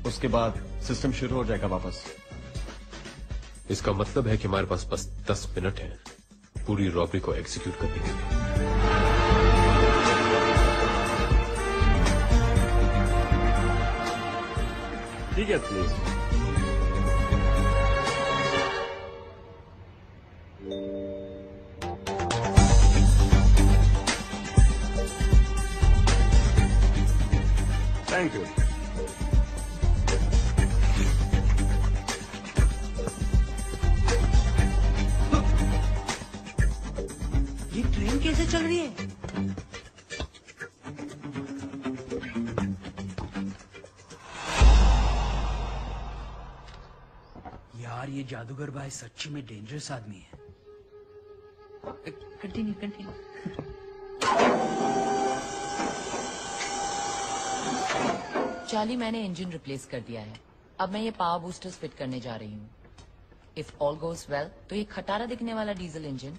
उसके बाद सिस्टम शुरू हो जाएगा वापस। इसका मतलब है कि हमारे पास बस 10 मिनट है पूरी रॉबरी को एग्जीक्यूट करने के लिए। ठीक है प्लीज। Thank you. ये ट्रेन कैसे चल रही है? यार ये जादूगर भाई सच्ची में डेंजरस आदमी है। Continue continue. चार्ली, मैंने इंजन रिप्लेस कर दिया है। अब मैं ये पावर बूस्टर्स फिट करने जा रही हूँ। इफ ऑल गोज वेल तो ये खटारा दिखने वाला डीजल इंजन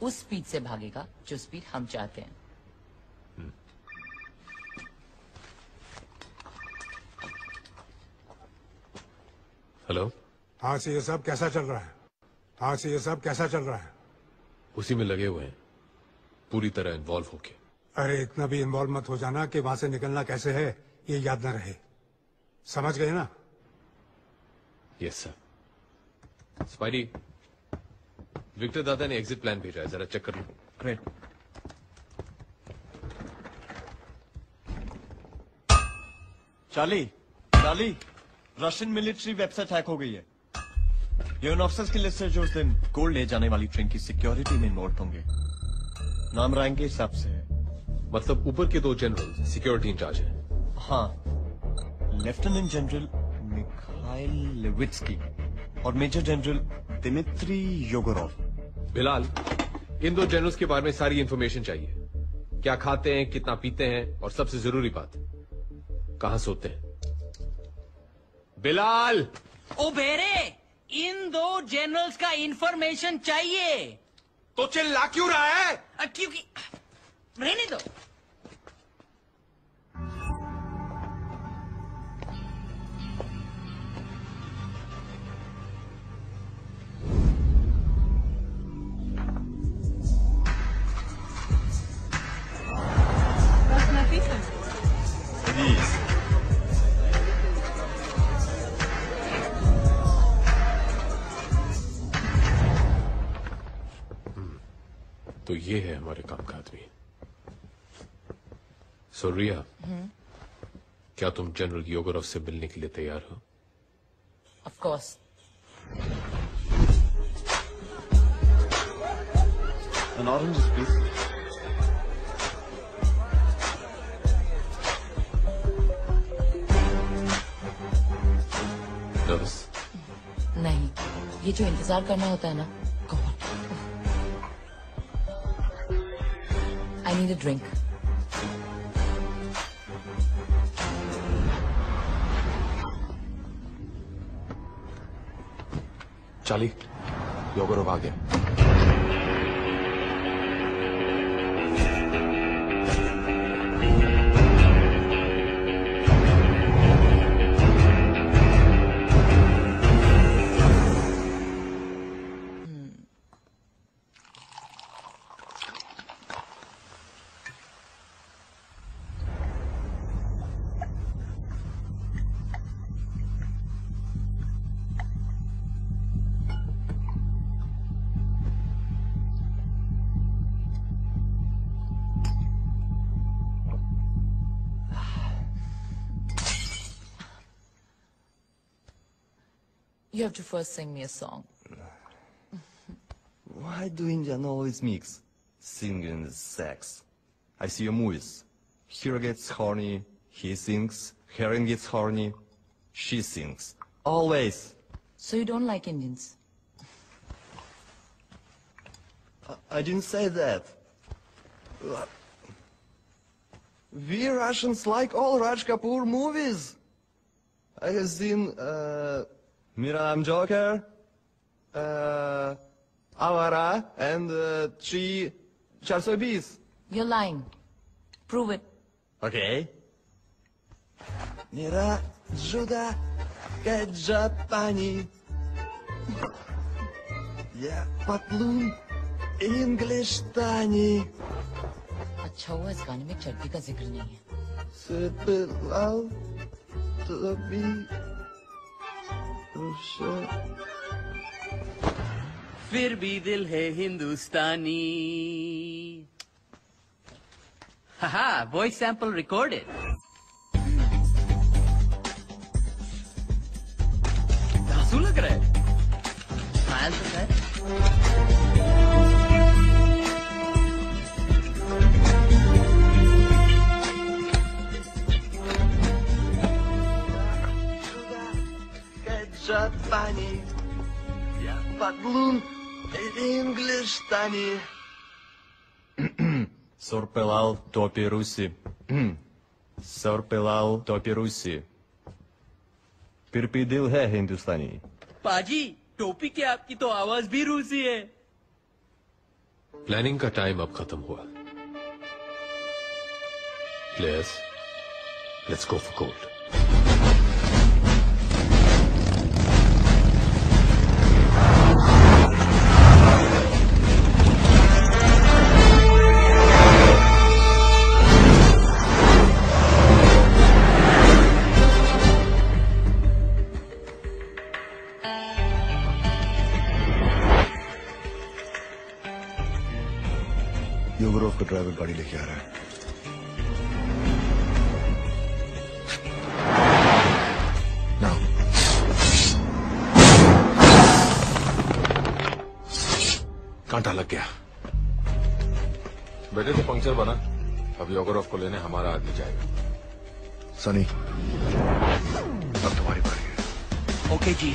उस स्पीड से भागेगा जो स्पीड हम चाहते हैं। हेलो, आज से ये सब कैसा चल रहा है? आज से ये सब कैसा चल रहा है? उसी में लगे हुए हैं पूरी तरह इन्वॉल्व होके। अरे इतना भी इन्वॉल्व मत हो जाना कि वहां से निकलना कैसे है ये याद न रहे। समझ गए ना? Yes sir. स्पाइडी, विक्टर दादा ने एग्जिट प्लान भेजा है, जरा चेक कर लो। Great. Charlie, Russian military website hack हो गई है। यूएन ऑफिसर्स की लिस्ट है जो उस दिन गोल्ड ले जाने वाली ट्रेन की सिक्योरिटी में इन्वॉल्व होंगे। नाम रैंक के हिसाब से है। मतलब ऊपर के 2 जनरल सिक्योरिटी इंचार्ज हैं। हाँ, लेफ्टिनेंट जनरल मिखाइल लेविट्स्की और मेजर जनरल दिमित्री योगोरोव। बिलाल, इन 2 जनरल्स के बारे में सारी इंफॉर्मेशन चाहिए। क्या खाते हैं, कितना पीते हैं और सबसे जरूरी बात, कहां सोते हैं। बिलाल! ओ बेरे, इन 2 जनरल्स का इंफॉर्मेशन चाहिए। तो चिल्ला क्यों रहा है? क्योंकि रहने दो। तो ये है हमारे काम का आदमी। सो रिया, क्या तुम जनरल योगोरोव से मिलने के लिए तैयार हो? Of course. An orange, please. Nervous? नहीं, ये जो इंतजार करना होता है ना, I need a drink. Charlie, Yegorov आ गया। You have to first sing me a song. Why do Indians always mix singing and sex? I see your movies. Hero gets horny, he sings. Heroine gets horny, she sings. Always. So you don't like Indians? I didn't say that. We Russians like all Raj Kapoor movies. I have seen Mera Naam Joker, Avara, and 420. You're lying. Prove it. Okay. Mera Juda Kajapani. Yeah, Patloon English Tani. अच्छा हुआ इस गाने में चड्डी का जिक्र नहीं है। Bilal to be फिर भी दिल है हिंदुस्तानी। हाहा, वॉइस सैंपल रिकॉर्डेड। धांसू लग रहा है। स्माइल तो है। Japani, yeah, Patloon English Tani. Sorpelal topi Rusi. Sorpelal topi Rusi. फिर भी दिल है हिंदुस्तानी। पाजी, टोपी की आपकी तो आवाज भी रूसी है। प्लानिंग का टाइम अब खत्म हुआ। Players, let's go for gold. Yegorov का ड्राइवर गाड़ी लेके आ रहा है। Now. कांटा लग गया। बेटे तो पंक्चर बना। अब योगरोव को लेने हमारा आदमी जाएगा। सनी, अब तुम्हारी बारी है। ओके जी।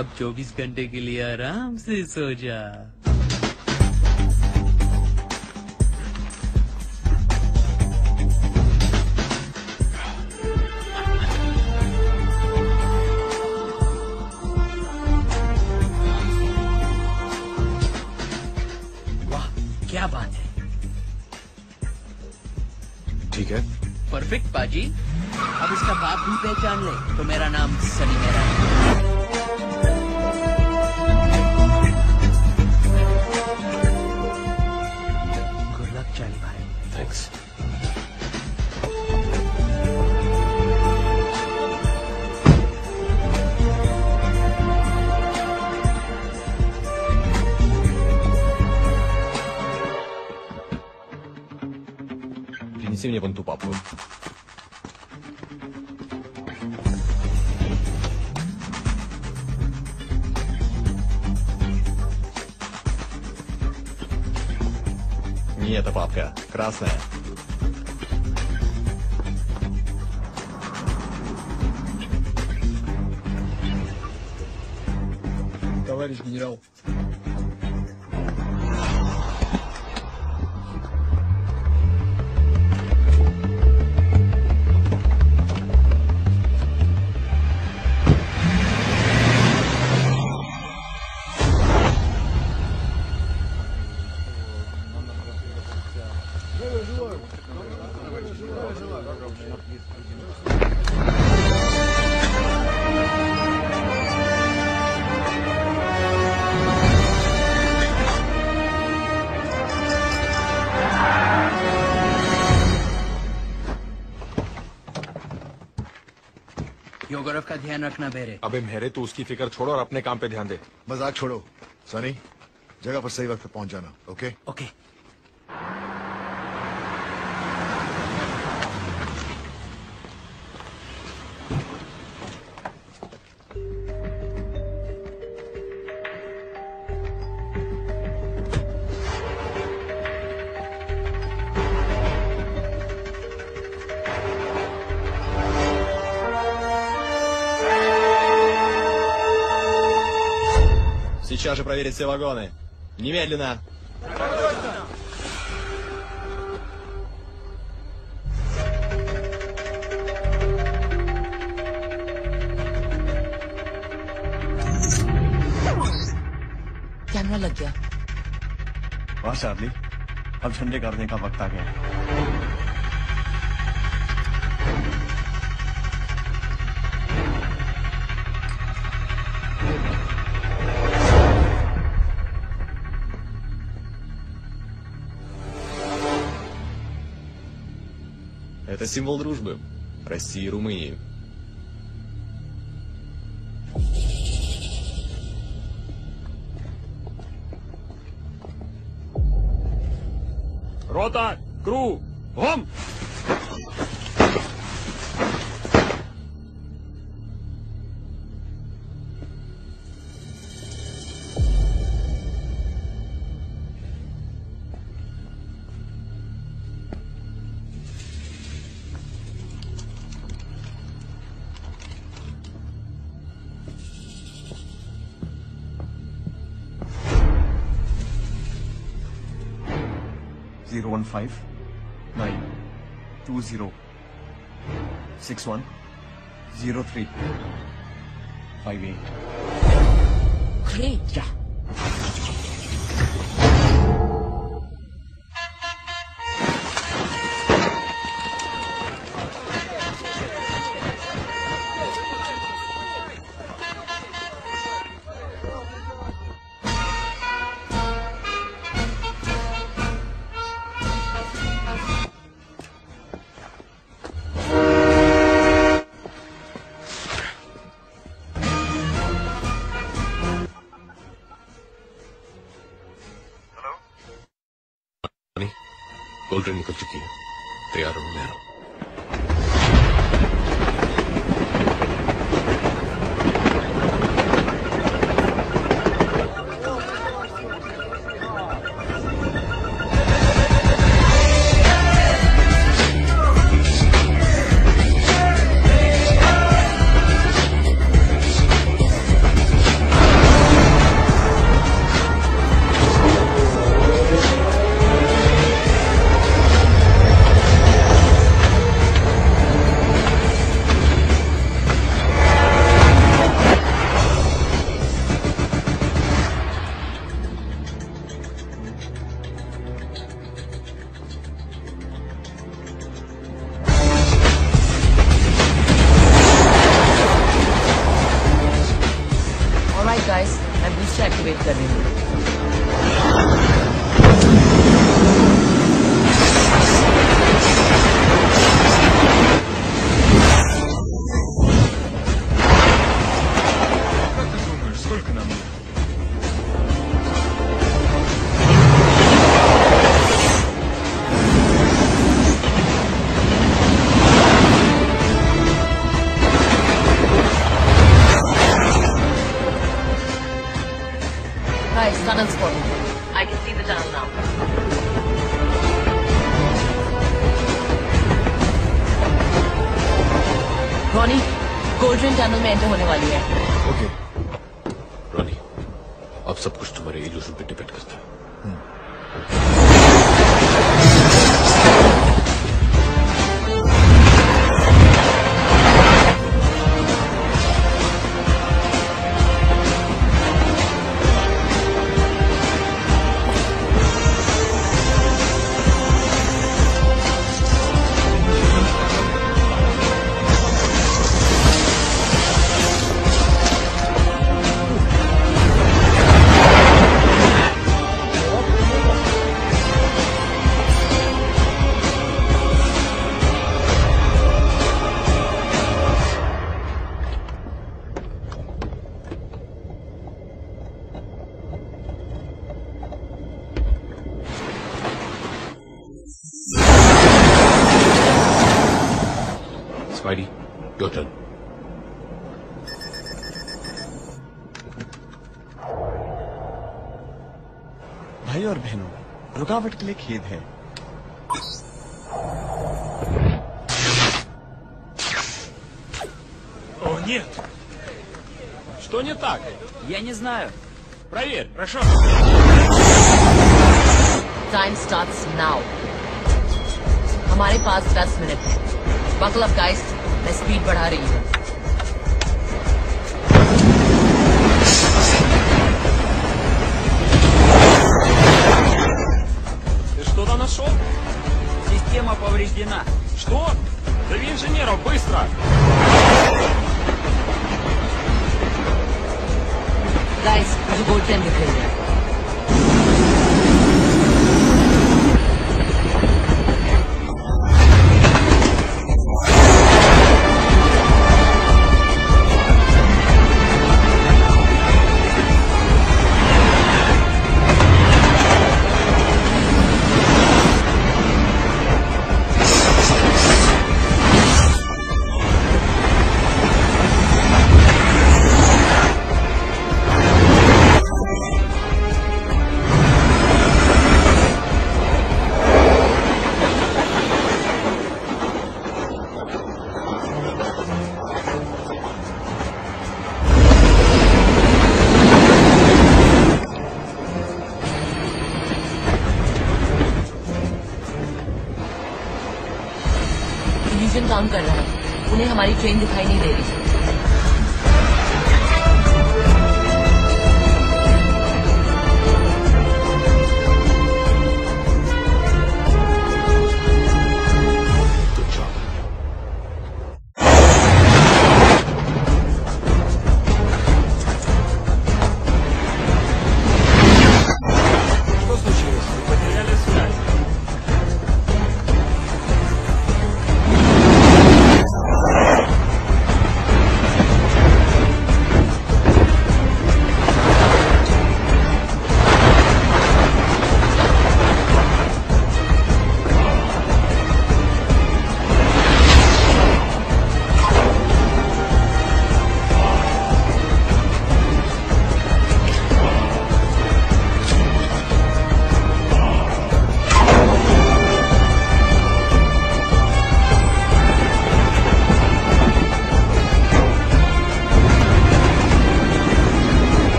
अब 24 घंटे के लिए आराम से सो जा। वाह, क्या बात है। ठीक है। परफेक्ट पाजी। अब इसका बाप भी पहचान ले तो मेरा नाम सनी मेरा है। गुड लक चाली भाई। थैंक्स। Принеси мне вон ту папку. Не эта папка, красная. Товарищ генерал. योगरव का ध्यान रखना बेरे। अबे मेरे तू उसकी फिक्र छोड़ो और अपने काम पे ध्यान दे। मजाक छोड़ो सनी, जगह पर सही वक्त पे पहुंच जाना। Okay okay. Сейчас же проверить все вагоны. Немедленно. कैमरा लग गया। वाह चार्ली, अब झंडे गाड़ने का वक्त आ गया। Это символ дружбы России и Румынии. Рота! Кру! Гом! Zero 15 9 20 61 03 58. Great. Yeah. Cold drink निकल चुकी है, तैयार हो मैं। गाइस, मैं बूस्टर एक्टिवेट कर रही हूँ। Сколько нам? Guys, tunnel's falling. I can see the tunnel now. Ronnie, golden tunnel में एंटर होने वाली है। ओके। रॉनी, अब सब कुछ तुम्हारे इल्यूजन पे डिपेंड करता है। Spidey, your turn. भाई और बहनों, रुकावट के लिए खेद है। О, нет! Что не так? Я не знаю. Проверь, прошу. Time starts now. हमारे पास 10 मिनट है। बकल अप गाइस, मैं स्पीड बढ़ा रही हूँ। Ты что-то нашел? Система повреждена. Что? Зови инженеров, быстро! गाइस, मुझे गोल्ड ट्रेन दिख रही है। काम कर रहा है, उन्हें हमारी ट्रेन दिखाई नहीं दे रही।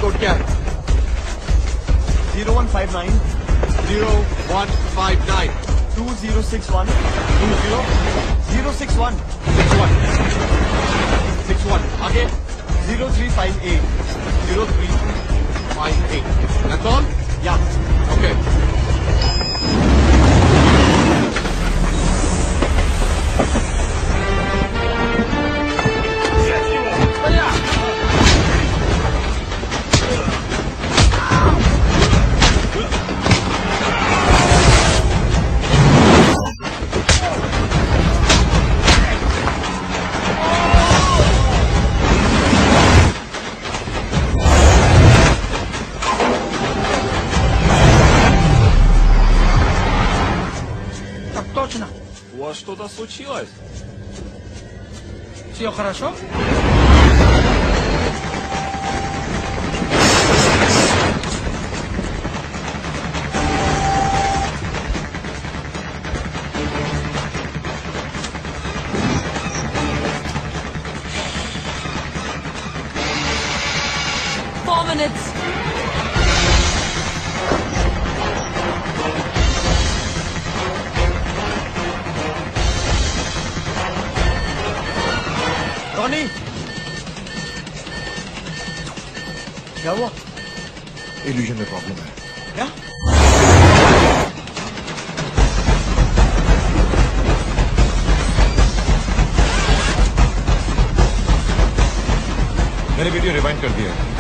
कोड क्या है? 0159 0159 2061 061 61 आगे 0358 0358 That's all? Yeah. Okay. У вас что-то случилось? Все хорошо? Tony, क्या हुआ? इल्यूजन में प्रॉब्लम है। क्या? मैंने वीडियो रिवाइंड कर दिया है।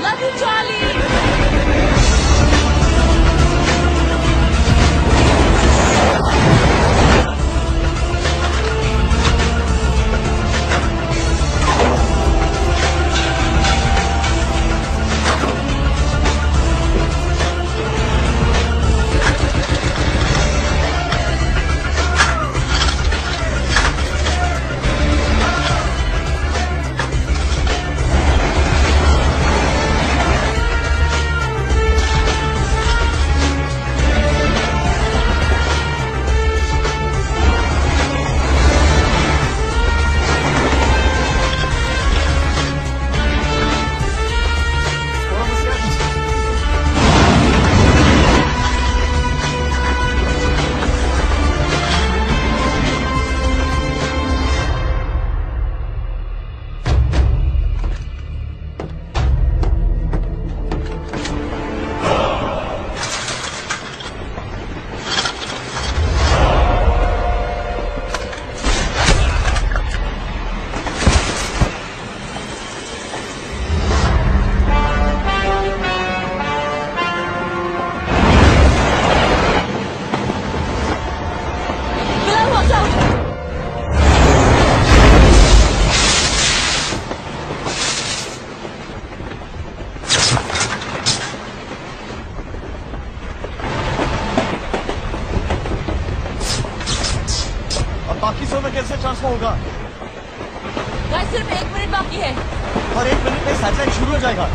Love you, Charlie. बाकी सो में कैसे ट्रांसफर होगा? गाइस सिर्फ 1 मिनट बाकी है और 1 मिनट में सैटेलाइट शुरू हो जाएगा।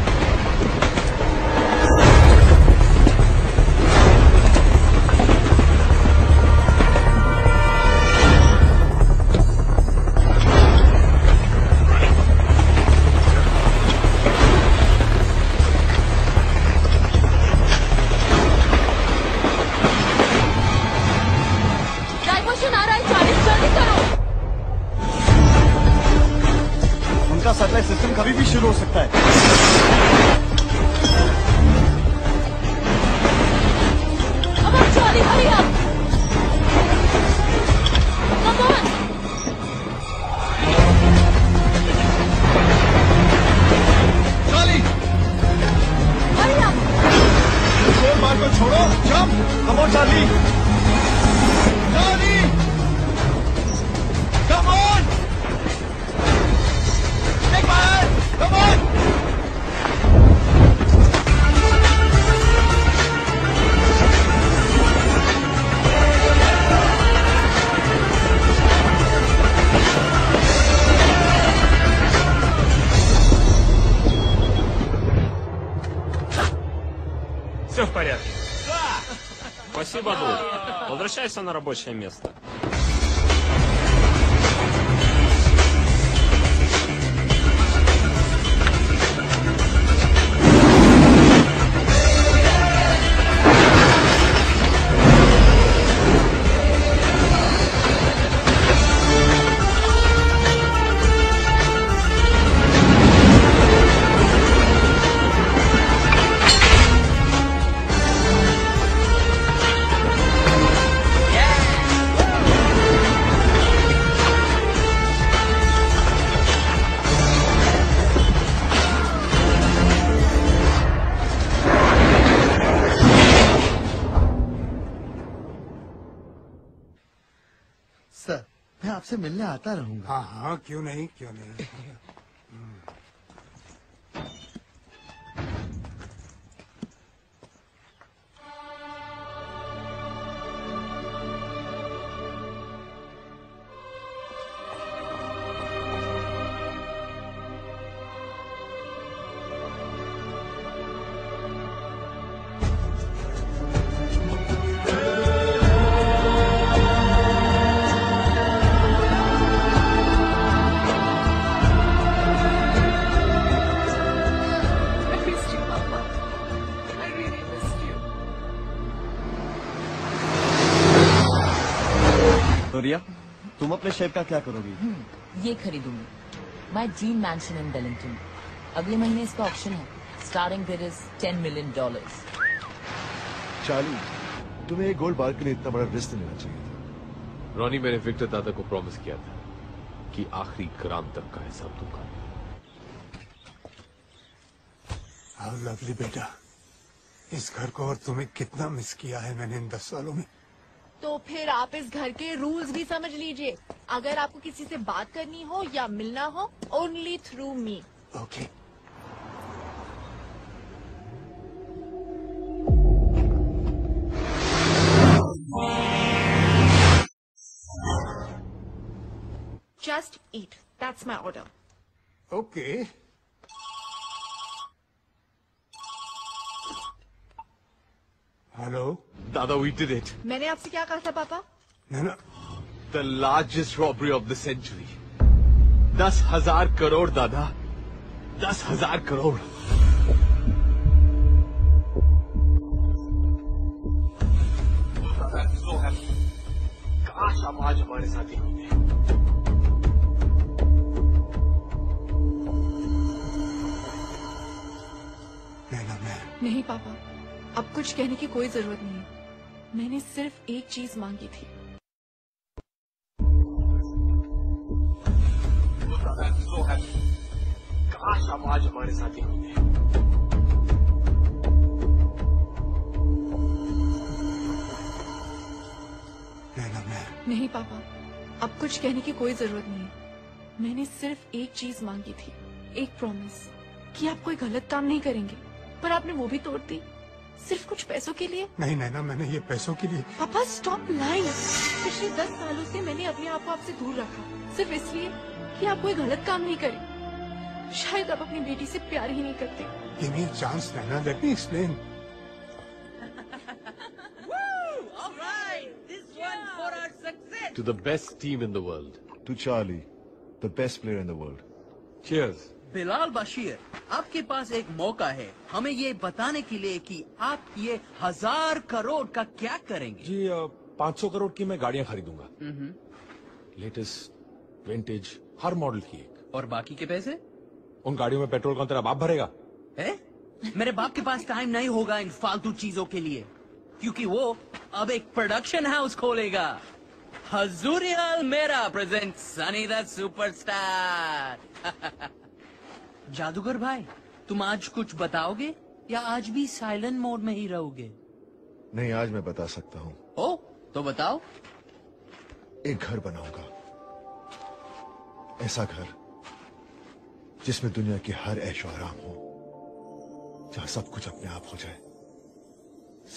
सैटेलाइट सिस्टम कभी भी शुरू हो सकता है। Come on, Charlie, hurry up! Come on! Charlie! Hurry up! शोर मार को छोड़ो, jump! Come on, Charlie! Charlie! Come on! Come on! Все в порядке. Спасибо, друг. Возвращайся на рабочее место. Sir, मैं आपसे मिलने आता रहूंगा। हाँ हाँ, क्यों नहीं, क्यों नहीं। तो रिया, तुम अपने शेफ का क्या करोगी? ये खरीदूंगी, my dream mansion in Wellington. अगले महीने इसका ऑक्शन है। Starting bid is $10 million। Charlie, तुम्हें एक गोल्ड बार के लिए इतना बड़ा रिस्क लेना चाहिए था। रॉनी, मैंने विक्टर दादा को प्रॉमिस किया था कि आखिरी ग्राम तक का हिसाब दूंगा। हाउ लवली बेटा, इस घर को और तुम्हें कितना मिस किया है मैंने इन 10 सालों में। तो फिर आप इस घर के रूल्स भी समझ लीजिए। अगर आपको किसी से बात करनी हो या मिलना हो, only through me. Okay. Just eat. That's my order. Okay. Hello? Dada, we did it. मैंने आपसे क्या कहा था पापा? Nana. The largest robbery of the century. 10,000 crore, Dada. 10,000 crore. I'm so happy. काश हम आज हमारे साथ ही होते। नहीं पापा, अब कुछ कहने की कोई जरूरत नहीं है। मैंने सिर्फ एक चीज मांगी थी। So happy. काश हम आज हमारे साथ ही होते। नहीं पापा, अब कुछ कहने की कोई जरूरत नहीं है। मैंने सिर्फ एक चीज मांगी थी, एक प्रॉमिस कि आप कोई गलत काम नहीं करेंगे, पर आपने वो भी तोड़ दी, सिर्फ कुछ पैसों के लिए। नहीं नैना, मैंने ये पैसों के लिए। पापा स्टॉप लाइंग। पिछले 10 सालों से मैंने अपने आप को आपसे दूर रखा, सिर्फ इसलिए कि आप कोई गलत काम नहीं करें। शायद आप अपनी बेटी से प्यार ही नहीं करते। Give me a chance, Nana. Let me explain. All right, this one for our success. To the best team in the world. To Charlie, the best player in the world. Cheers. Bilal Bashir, आपके पास एक मौका है हमें ये बताने के लिए कि आप ये 1000 करोड़ का क्या करेंगे। जी 500 करोड़ की मैं गाड़ियां खरीदूंगा। लेटेस्ट विंटेज हर मॉडल की एक। और बाकी के पैसे? उन गाड़ियों में पेट्रोल कौन तेरा बाप भरेगा? है? मेरे बाप के पास टाइम नहीं होगा इन फालतू चीजों के लिए, क्योंकि वो अब एक प्रोडक्शन हाउस खोलेगा। हजूरियल मेरा प्रेजेंट सनी द सुपरस्टार। जादूगर भाई, तुम आज कुछ बताओगे या आज भी साइलेंट मोड में ही रहोगे? नहीं, आज मैं बता सकता हूँ। ओ, तो बताओ। एक घर बनाऊंगा, ऐसा घर जिसमें दुनिया की हर ऐशो आराम हो, जहां सब कुछ अपने आप हो जाए,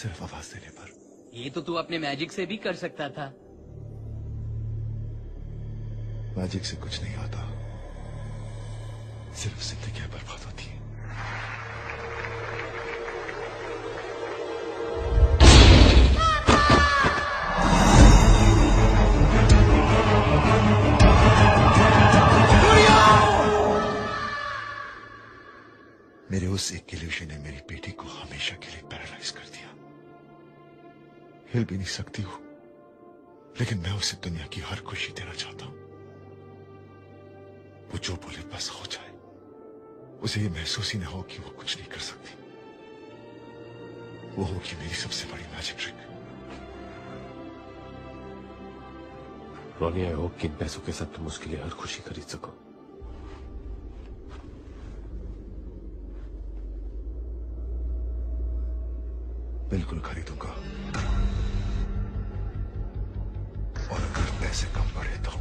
सिर्फ आवाज देने पर। ये तो तू अपने मैजिक से भी कर सकता था। मैजिक से कुछ नहीं आता, सिर्फ जिंदगियां बर्बाद होती हैं। मेरे उस एक इल्यूशन ने मेरी बेटी को हमेशा के लिए पैरालाइज कर दिया। हिल भी नहीं सकती हूँ, लेकिन मैं उसे दुनिया की हर खुशी देना चाहता हूँ। वो जो बोले बस हो जाए, उसे ये महसूस ही ना हो कि वो कुछ नहीं कर सकती। वो होगी मेरी सबसे बड़ी magic trick. Ronnie, I hope कि इन पैसों के साथ तुम उसके लिए हर खुशी खरीद सको। बिल्कुल खरीदूंगा, और अगर पैसे कम पड़े तो।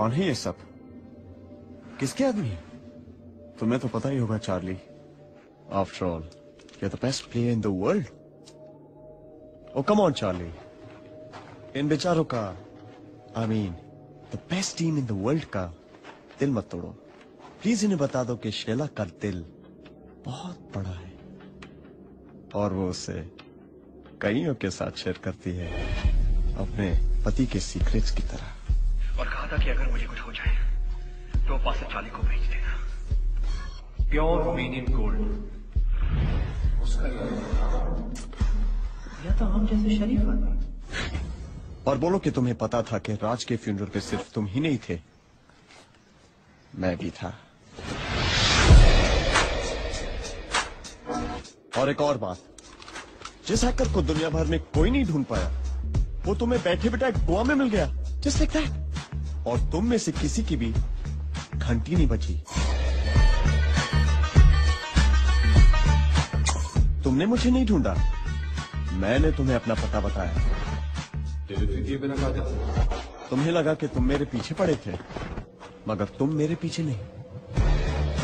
कौन है ये सब? किसके आदमी है? तुम्हें तो पता ही होगा Charlie. After all you are the best player in the world. Oh come on Charlie, इन बेचारों का I mean the best team in the world का दिल मत तोड़ो। प्लीज इन्हें बता दो कि शैला का दिल बहुत बड़ा है और वो उसे कईयों के साथ शेयर करती है, अपने पति के सीक्रेट्स की तरह। और कहा था कि अगर मुझे कुछ हो जाए तो पासे चाली को भेज देना। प्योर मीनिंग गोल्ड उसका या तो हम जैसे शरीफ आदमी। और बोलो कि तुम्हें पता था कि राज के फ्यूनरल पे सिर्फ तुम ही नहीं थे, मैं भी था। और एक और बात, जिस हैकर को दुनिया भर में कोई नहीं ढूंढ पाया वो तुम्हें बैठे बैठे गोवा में मिल गया, जस्ट लाइक दैट। और तुम में से किसी की भी घंटी नहीं बची। तुमने मुझे नहीं ढूंढा, मैंने तुम्हें अपना पता बताया। तुम्हें लगा कि तुम मेरे पीछे पड़े थे, मगर तुम मेरे पीछे नहीं,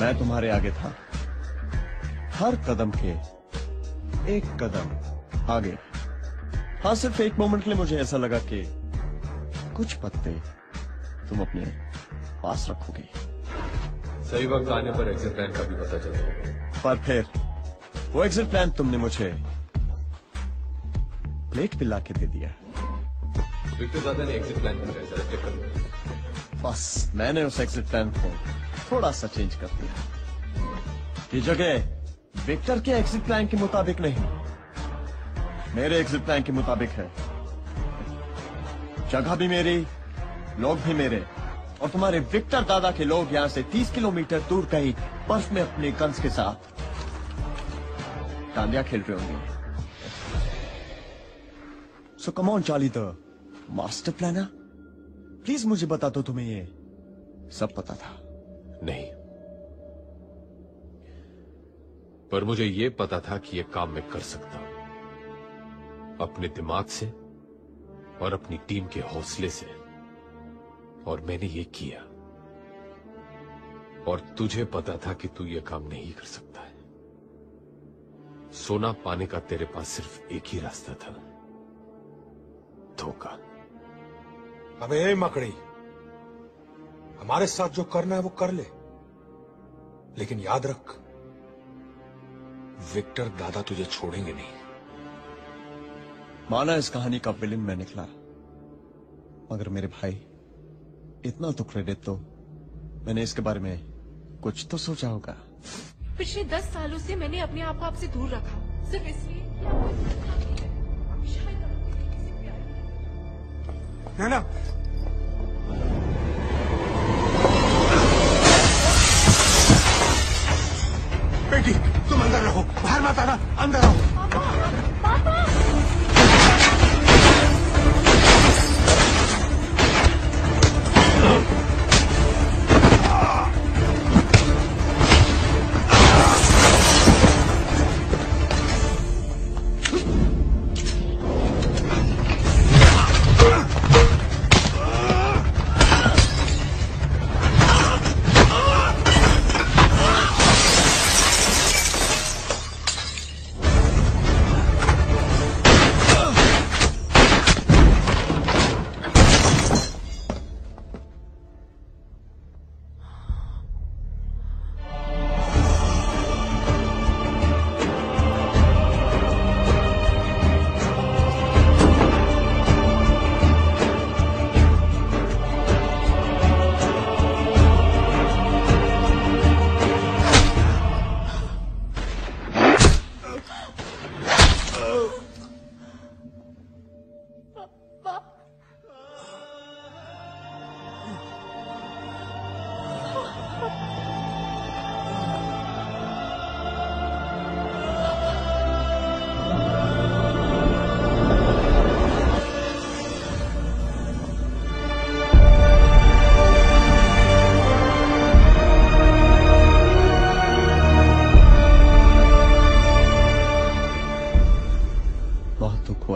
मैं तुम्हारे आगे था। हर कदम के एक कदम आगे। हाँ, सिर्फ एक मोमेंट के लिए मुझे ऐसा लगा कि कुछ पत्ते तुम अपने पास रखोगे। सही वक्त आने पर एग्जिट प्लान का भी पता चलता होगा। पर फिर वो एग्जिट प्लान तुमने मुझे प्लेट पे लाके दे दिया। विक्टर दादा ने एग्जिट प्लान कर बस मैंने उस एग्जिट प्लान को थोड़ा सा चेंज कर दिया। ये जगह विक्टर के एग्जिट प्लान के मुताबिक नहीं, मेरे एग्जिट प्लान के मुताबिक है। जगह भी मेरी, लोग भी मेरे, और तुम्हारे विक्टर दादा के लोग यहां से 30 किलोमीटर दूर कहीं बर्फ में अपने गन्स के साथ डांडिया खेल रहे होंगे। So come on Charlie, the master planner, please मुझे बता दो तुम्हें ये सब पता था? नहीं, पर मुझे ये पता था कि ये काम मैं कर सकता हूं अपने दिमाग से और अपनी टीम के हौसले से, और मैंने ये किया। और तुझे पता था कि तू ये काम नहीं कर सकता है। सोना पाने का तेरे पास सिर्फ एक ही रास्ता था, धोखा। अबे मकड़ी, हमारे साथ जो करना है वो कर ले, लेकिन याद रख, विक्टर दादा तुझे छोड़ेंगे नहीं। माना इस कहानी का विलेन मैं निकला, मगर मेरे भाई, इतना तो क्रेडिट तो मैंने इसके बारे में कुछ तो सोचा होगा। पिछले 10 सालों से मैंने अपने आप को आपसे दूर रखा, सिर्फ इसलिए ना। बेटी, तुम अंदर रहो, बाहर मत आना, अंदर रहो।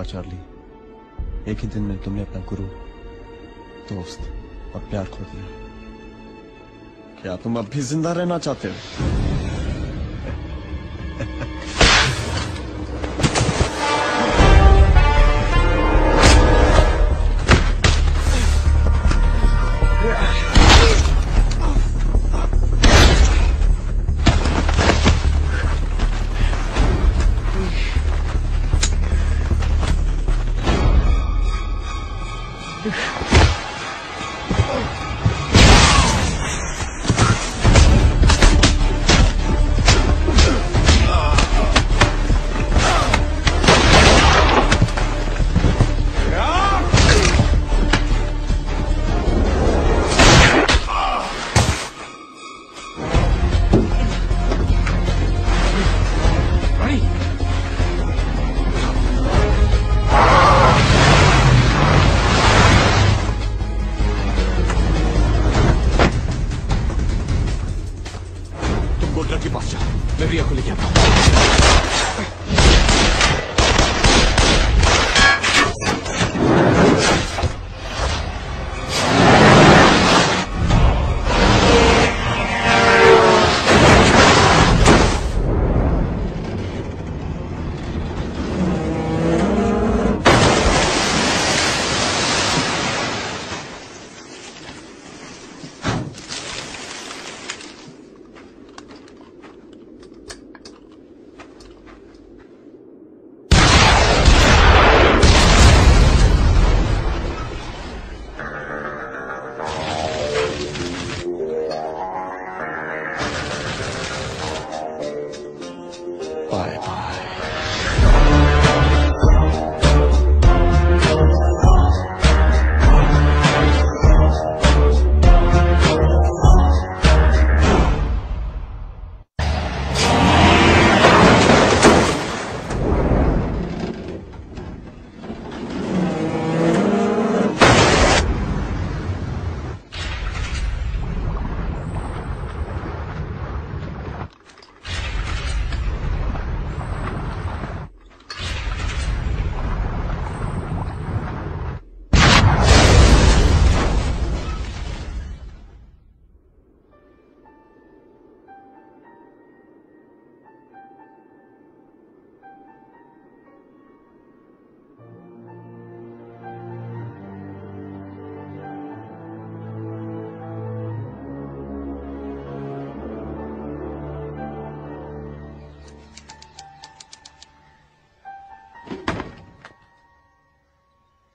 चार्ली, एक ही दिन में तुमने अपना गुरु, दोस्त और प्यार खो दिया। क्या तुम अब भी जिंदा रहना चाहते हो?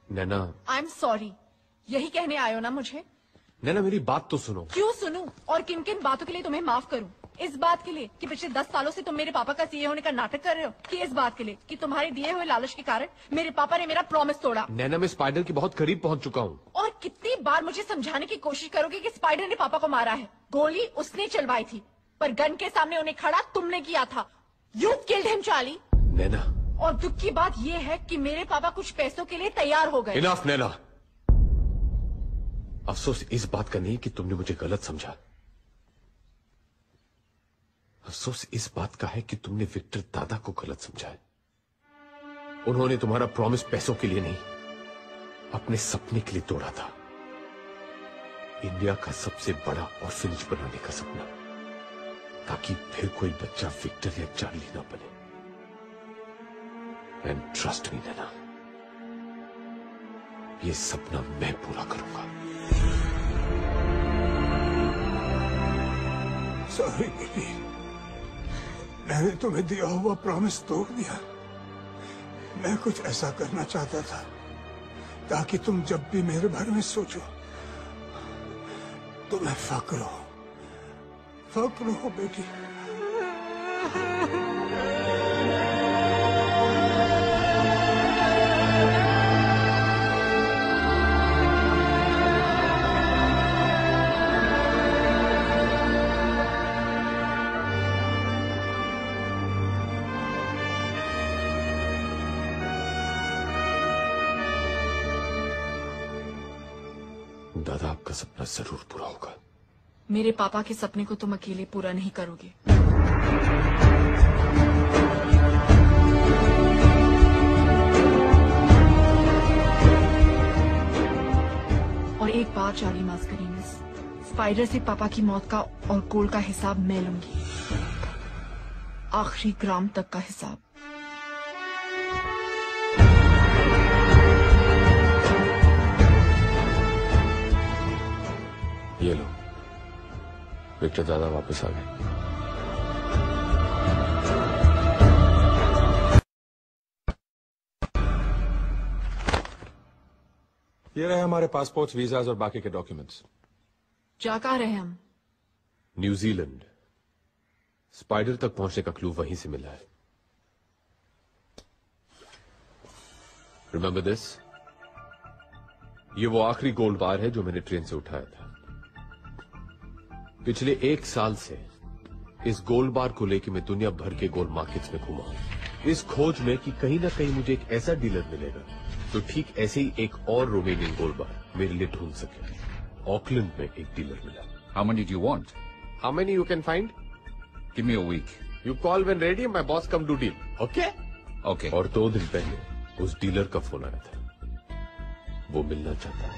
नैना, आई एम सॉरी। यही कहने आए हो ना मुझे? नैना मेरी बात तो सुनो। क्यों सुनूं? और किन किन बातों के लिए तुम्हें माफ करूं? इस बात के लिए कि पिछले 10 सालों से तुम मेरे पापा का सीए होने का नाटक कर रहे हो, कि इस बात के लिए कि तुम्हारे दिए हुए लालच के कारण मेरे पापा ने मेरा प्रॉमिस तोड़ा? नैना मैं स्पाइडर के बहुत करीब पहुंच चुका हूँ। और कितनी बार मुझे समझाने की कोशिश करोगे कि स्पाइडर ने पापा को मारा है? गोली उसने चलवाई थी, पर गन के सामने उन्हें खड़ा तुमने किया था। You killed him Charlie. Naina, और दुख की बात यह है कि मेरे पापा कुछ पैसों के लिए तैयार हो गए। इनफ नैना। अफसोस इस बात का नहीं कि तुमने मुझे गलत समझा, अफसोस इस बात का है कि तुमने विक्टर दादा को गलत समझा है। उन्होंने तुम्हारा प्रॉमिस पैसों के लिए नहीं, अपने सपने के लिए तोड़ा था। इंडिया का सबसे बड़ा ऑर्फनेज बनाने का सपना, ताकि फिर कोई बच्चा विक्टर या चार्ली ना बने। एंड ट्रस्ट मी नैना, ये सपना मैं पूरा करूंगा। सॉरी बेटी, मैंने तुम्हें दिया हुआ प्रॉमिस तोड़ दिया। मैं कुछ ऐसा करना चाहता था ताकि तुम जब भी मेरे बारे में सोचो तुम्हें फक्र हो बेटी। दादा, आपका सपना जरूर पूरा होगा। मेरे पापा के सपने को तुम अकेले पूरा नहीं करोगे। और एक बात चार्ली मास्कर, स्पाइडर से पापा की मौत का और गोल्ड का हिसाब मैं लूंगी, आखिरी ग्राम तक का हिसाब। ये लो, विक्टर दादा वापस आ गए। ये रहे हमारे पासपोर्ट्स, वीजाज और बाकी के डॉक्यूमेंट्स। जा कहाँ रहे हम? न्यूजीलैंड। स्पाइडर तक पहुंचने का क्लू वहीं से मिला है। Remember this? ये वो आखिरी गोल्ड बार है जो मैंने ट्रेन से उठाया था। पिछले 1 साल से इस गोल्ड बार को लेकर मैं दुनिया भर के गोल्ड मार्केट्स में घूमा हूं, इस खोज में कि कहीं ना कहीं मुझे एक ऐसा डीलर मिलेगा तो ठीक ऐसे ही एक और रोमेनियन गोल्ड बार मेरे लिए ढूंढ सके। ऑकलैंड में एक डीलर मिला। How many do you want? How many you can find? Give me a week. You call when ready, my boss come to deal. Okay? Okay. और 2 दिन पहले उस डीलर का फोन आया था। वो मिलना चाहता है।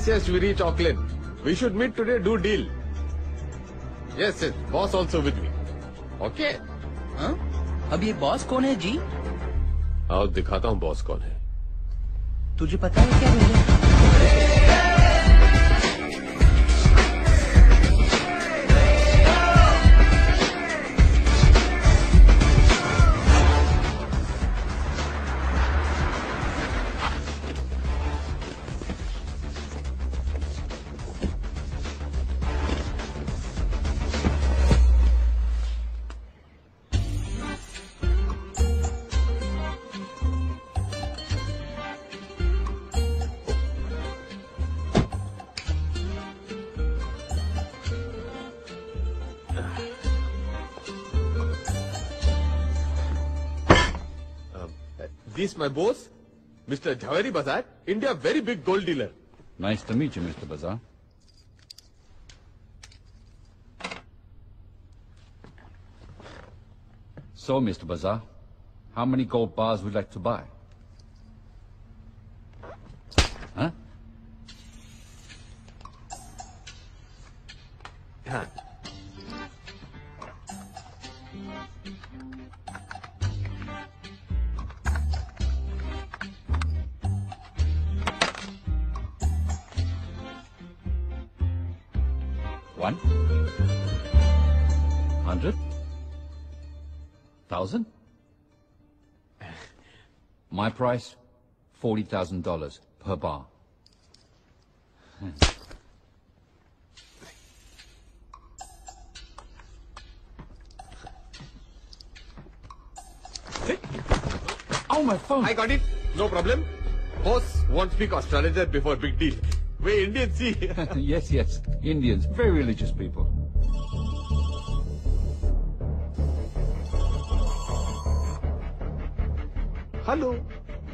Yes, we reach Auckland. We should meet today, do deal. Yes, boss also with me. Okay? हाँ? अब ये बॉस कौन है जी? आओ दिखाता हूँ बॉस कौन है। तुझे पता है क्या मेरे? This my boss, Mr. Jhaveri Bazar, India very big gold dealer. Nice to meet you, Mr. Bazar. So, Mr. Bazar, how many gold bars would you like to buy? Huh? Huh. One? 100? 1,000? My price, $40,000 per bar. Oh, my phone. I got it. No problem. Boss won't speak astrologer before big deal. We Indians see. Yes, yes. Indians, very religious people. Hello.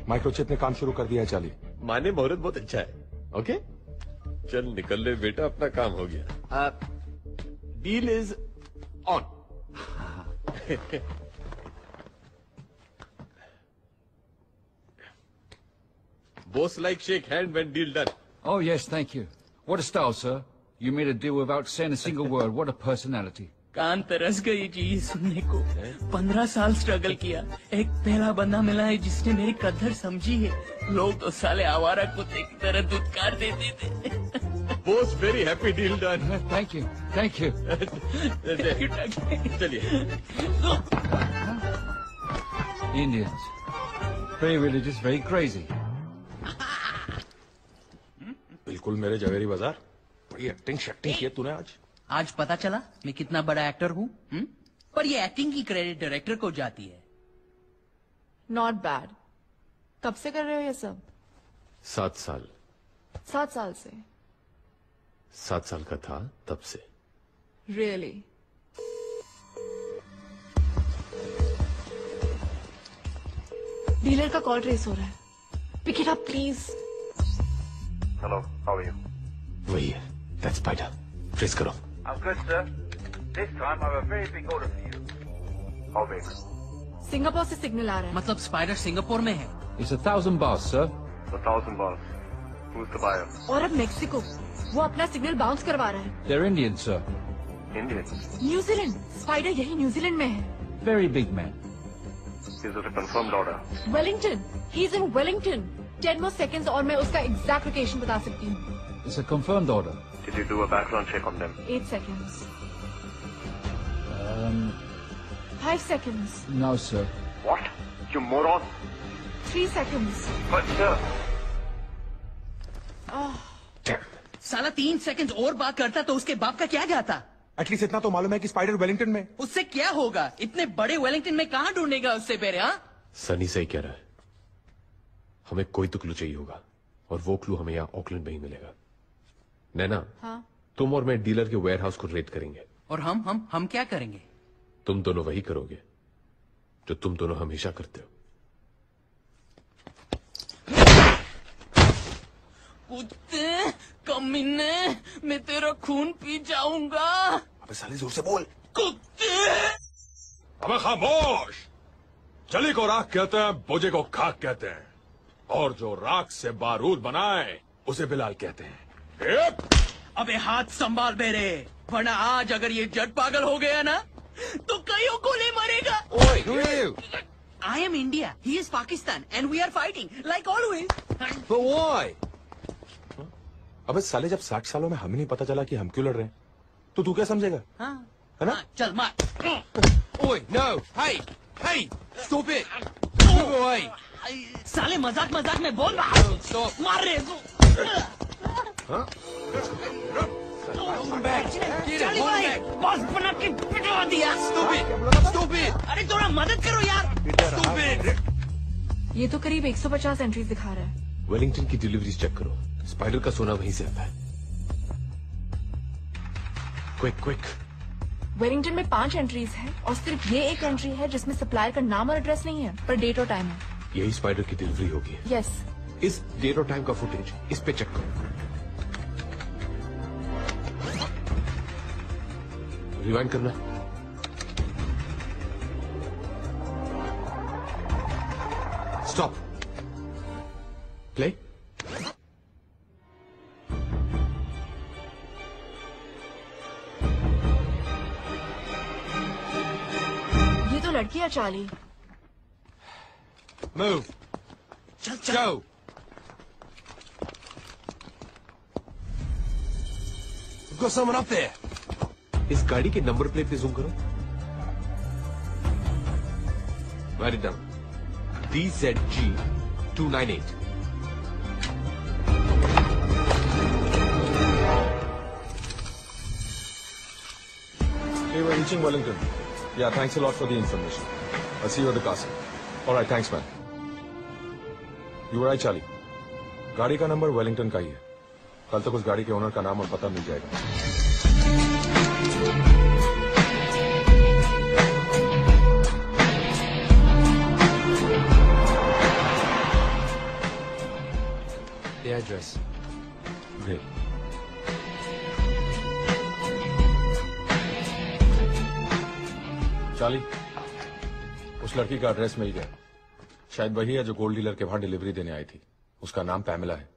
Microchip ने काम शुरू कर दिया है Charlie. माने मुहूर्त बहुत अच्छा है। ओके? चल निकल ले बेटा, अपना काम हो गया। Deal is on. Boss like shake hand when deal done. Oh, yes, thank you. What a style, sir. You made a deal without saying a single word. What a personality. कान तरस गई जी सुनने को। 15 साल स्ट्रगल किया, एक पहला बंदा मिला है जिसने मेरी कदर समझी है। लोग तो साले आवारा कुत्ते की तरह दुत्कार देते थे। Boss very happy deal done. Thank you, thank you. चलिए। Indians, very religious, very crazy. बिल्कुल मेरे जवेरी बाजार। बड़ी एक्टिंग शक्टिंग की है तूने आज। आज पता चला मैं कितना बड़ा एक्टर हूँ? पर ये एक्टिंग की क्रेडिट डायरेक्टर को जाती है। Not bad. कब से कर रहे हो ये सब? 7 साल। 7 साल से? 7 साल का था तब से। रियली? डीलर का कॉल ट्रेस हो रहा है। Pick it up please. Hello, how are you? वही है, दैट्स स्पाइडर। ट्रेस करो। I'm good, sir. This time I have a very big order for you. How big? Singapore से signal आ रहा है। मतलब स्पाइडर सिंगापुर में है? It's 1,000 bars, sir. 1,000 bars. Who's the buyer? और अब मेक्सिको। वो अपना सिग्नल बाउंस करवा रहा है। They're Indian, sir. Indian? New Zealand. Spider यही न्यूजीलैंड में है। Very big man. Is it a confirmed order? Wellington. He is in Wellington. 10 more seconds और मैं उसका एग्जैक्ट लोकेशन बता सकती हूँ। It's a confirmed order. Did you do a background check on them? 8 seconds. 5 seconds. No, sir. What? You moron! 3 seconds. But sir. साला 3 second और बात करता तो उसके बाप का क्या जाता? एटलीस्ट इतना तो मालूम है कि स्पाइडर वेलिंगटन में। उससे क्या होगा? इतने बड़े वेलिंगटन में कहाँ ढूंढेगा उससे पहले? हाँ, सनी सही कह रहा है। हमें कोई तो क्लू चाहिए होगा और वो क्लू हमें यहाँ ऑकलैंड में ही मिलेगा। नैना, हाँ? तुम और मैं डीलर के वेयरहाउस को रेड करेंगे। और हम क्या करेंगे? तुम दोनों वही करोगे जो तुम दोनों हमेशा करते हो। कुत्ते, कमीने, मैं तेरा खून पी जाऊंगा। अबे साले जोर से बोल। कुत्ते! अबे खामोश। चली को राख कहते हैं, बोझे को खाक कहते हैं, और जो राख से बारूद बनाए उसे बिलाल कहते हैं। अबे हाथ संभाल बेरे, वरना आज अगर ये जट पागल हो गया ना तो कईयों को ले मरेगा। I am India, he is Pakistan, and we are fighting like always. But why? अबे साले जब 60 सालों में हमें नहीं पता चला कि हम क्यों लड़ रहे हैं, तो तू क्या समझेगा? हाँ, है ना? चल मार। Oi, no, hey, stop it. Oi. साले मजाक में बोल रहा। Stop. मार रे। हाँ? चली भाई, बॉस बना के पिटवा दिया। Stop it. अरे थोड़ा मदद करो यार। Stop it. ये तो करीब 150 एंट्रीज दिखा रहा है। वेलिंगटन की डिलीवरीज चेक करो। स्पाइडर का सोना वहीं से आता है। क्विक। वेलिंगटन में 5 एंट्रीज है और सिर्फ ये एक एंट्री है जिसमें सप्लायर का नाम और एड्रेस नहीं है, पर डेट और टाइम है। यही स्पाइडर की डिलीवरी होगी। यस। इस डेट और टाइम का फुटेज इस पे चेक करो। रिवाइंड करना। स्टॉप। प्ले। ये तो लड़की है चार्ली। Move. चल। Go. We've got someone up there. इस गाड़ी के नंबर प्लेट पे जूम करो। Write it down. DZG 298. Hey, we're reaching Wellington. Yeah, thanks a lot for the information. I'll see you at the castle. All right, thanks, man. You were right, Charlie. गाड़ी का number Wellington का ही है। कल तक उस गाड़ी के owner का नाम और पता मिल जाएगा। The address. Great. चार्ली, उस लड़की का एड्रेस मिल गया। शायद वही है जो गोल्ड डीलर के वहां डिलीवरी देने आई थी। उसका नाम पैमेला है।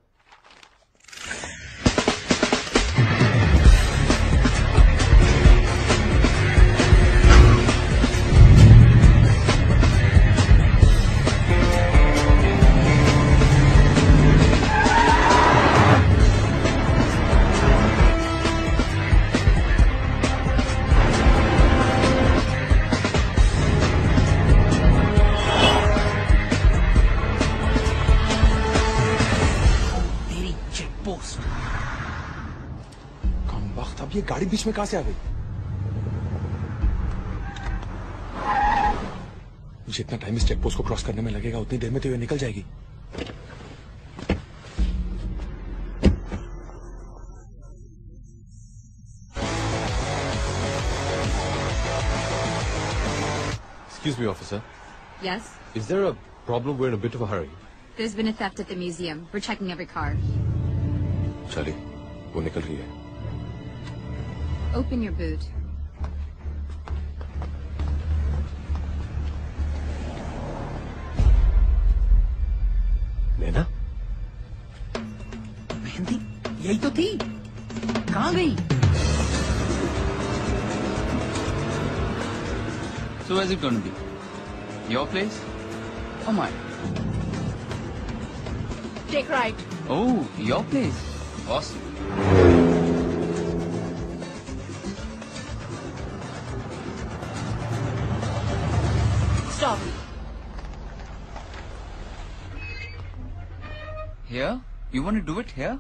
अब ये गाड़ी बीच में कहां से आ गई? जितना टाइम इस चेक पोस्ट को क्रॉस करने में लगेगा उतनी देर में तो ये निकल जाएगी। Excuse me, officer. Yes? Is there a problem? We're in a bit of a hurry. There's been a theft at the museum. We're checking every car. Charlie, वो निकल रही है. Open your boot. नैना? मेहंदी यही तो थी, कहाँ गई? So where's it going to be? Your place? Or mine? Take right. Oh, your place. Awesome. Stop. Here? You want to do it here?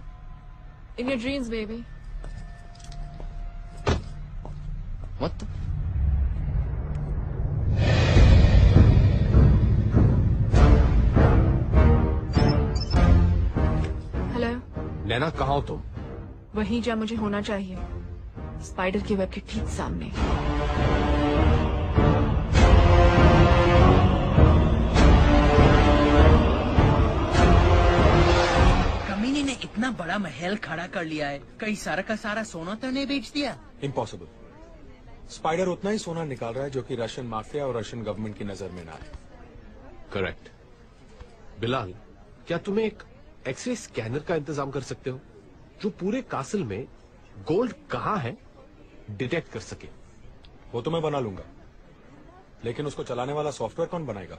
In your dreams, baby. What the? नैना, कहाँ हो तुम? वहीं जहाँ मुझे होना चाहिए, स्पाइडर के web के ठीक सामने। कमीने ने इतना बड़ा महल खड़ा कर लिया है, कहीं सारा का सारा सोना तो नहीं बेच दिया? इम्पॉसिबल। स्पाइडर उतना ही सोना निकाल रहा है जो कि रशियन माफिया और रशियन गवर्नमेंट की नजर में ना आए। करेक्ट। बिलाल, क्या तुम्हें एक एक्सरे स्कैनर का इंतजाम कर सकते हो जो पूरे कासल में गोल्ड कहाँ है डिटेक्ट कर सके? वो तो मैं बना लूंगा, लेकिन उसको चलाने वाला सॉफ्टवेयर कौन बनाएगा?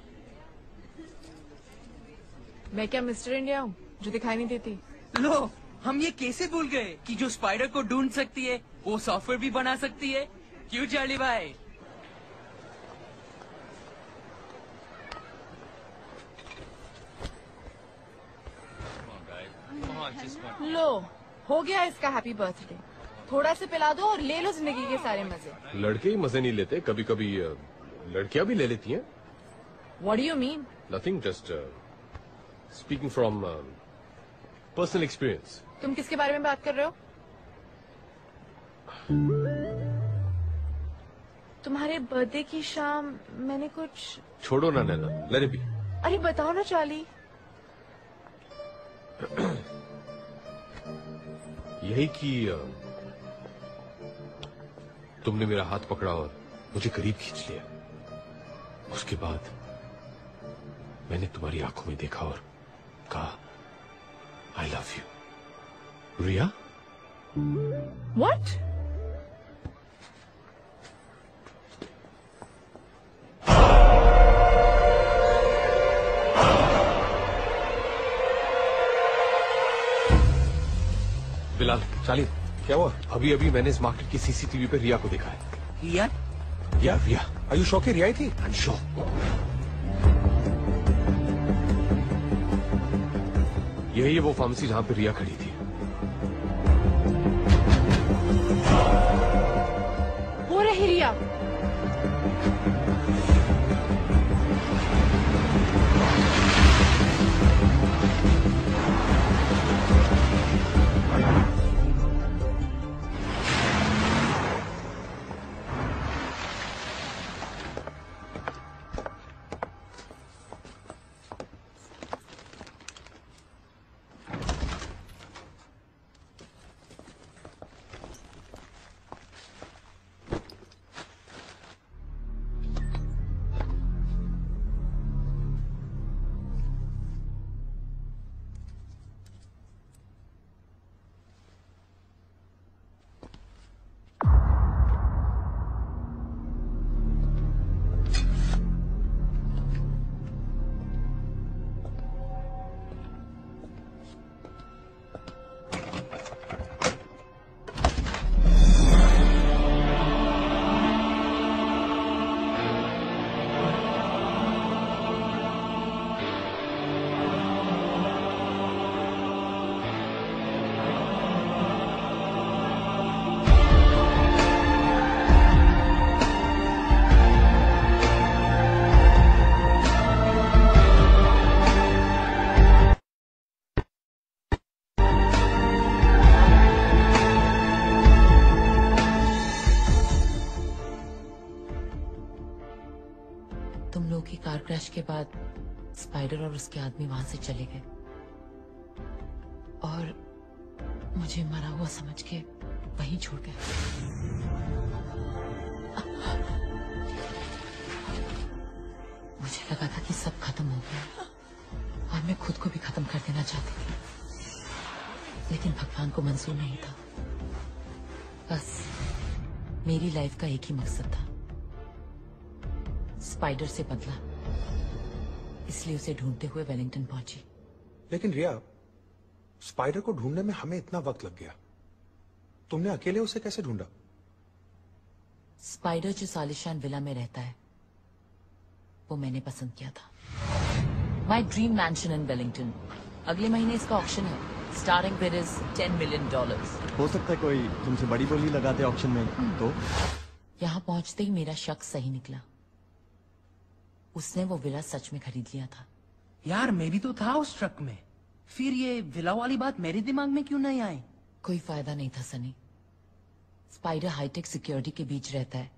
मैं क्या मिस्टर इंडिया हूँ जो दिखाई नहीं देती? लो, हम ये कैसे भूल गए कि जो स्पाइडर को ढूंढ सकती है वो सॉफ्टवेयर भी बना सकती है। क्यों चार्ली भाई? लो, हो गया इसका हैप्पी बर्थडे। थोड़ा से पिला दो और ले लो जिंदगी के सारे मजे। लड़के ही मजे नहीं लेते, कभी कभी लड़कियां भी ले लेती हैं। What do you mean? Nothing, just speaking from personal experience. तुम किसके बारे में बात कर रहे हो? तुम्हारे बर्थडे की शाम मैंने कुछ। छोड़ो ना नैना, let it be. अरे बताओ ना चार्ली। यही कि तुमने मेरा हाथ पकड़ा और मुझे करीब खींच लिया। उसके बाद मैंने तुम्हारी आंखों में देखा और कहा I love you. Riya? What? Bilal, Charlie, क्या हुआ? अभी अभी मैंने इस मार्केट की सीसीटीवी पे रिया को देखा है। रिया? या रिया। Are you sure कि रिया ही थी? I'm sure. यही है वो फार्मेसी जहां पे रिया खड़ी थी। वो रही रिया। क्रैश के बाद स्पाइडर और उसके आदमी वहां से चले गए और मुझे मरा हुआ समझ के वहीं छोड़ गए। मुझे लगा था कि सब खत्म हो गया और मैं खुद को भी खत्म कर देना चाहती थी, लेकिन भगवान को मंजूर नहीं था। बस मेरी लाइफ का एक ही मकसद था, स्पाइडर से बदला, इसलिए उसे ढूंढते हुए वेलिंगटन पहुंची। लेकिन रिया, स्पाइडर को ढूंढने में हमें इतना वक्त लग गया, तुमने अकेले उसे कैसे ढूंढा? स्पाइडर जो सालिशान विला में रहता है वो मैंने पसंद किया था। माई ड्रीम मैंशन इन वेलिंगटन। अगले महीने इसका ऑक्शन है। Starting bid is $10 million। हो सकता है कोई तुमसे बड़ी बोली लगाते ऑक्शन में तो? यहाँ पहुंचते ही मेरा शक सही निकला, उसने वो विला सच में खरीद लिया था। यार मैं भी तो था उस ट्रक में, फिर ये विला वाली बात मेरे दिमाग में क्यों नहीं आई? कोई फायदा नहीं था सनी। स्पाइडर हाईटेक सिक्योरिटी के बीच रहता है,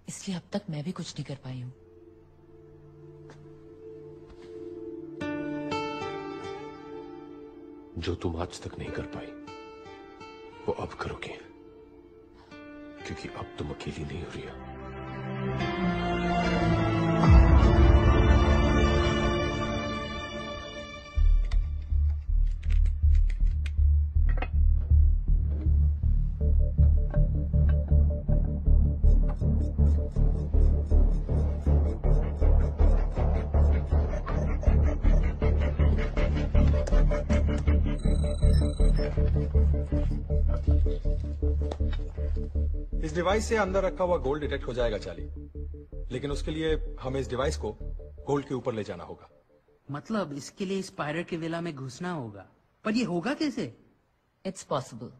इसलिए अब तक मैं भी कुछ नहीं कर पाई हूँ। जो तुम आज तक नहीं कर पाई वो अब करोगे, क्योंकि अब तुम अकेली नहीं हो रही। इस डिवाइस से अंदर रखा हुआ गोल्ड डिटेक्ट हो जाएगा चार्ली, लेकिन उसके लिए हमें इस डिवाइस को गोल्ड के ऊपर ले जाना होगा। मतलब इसके लिए स्पाइडर के विला में घुसना होगा, पर ये होगा कैसे? It's possible.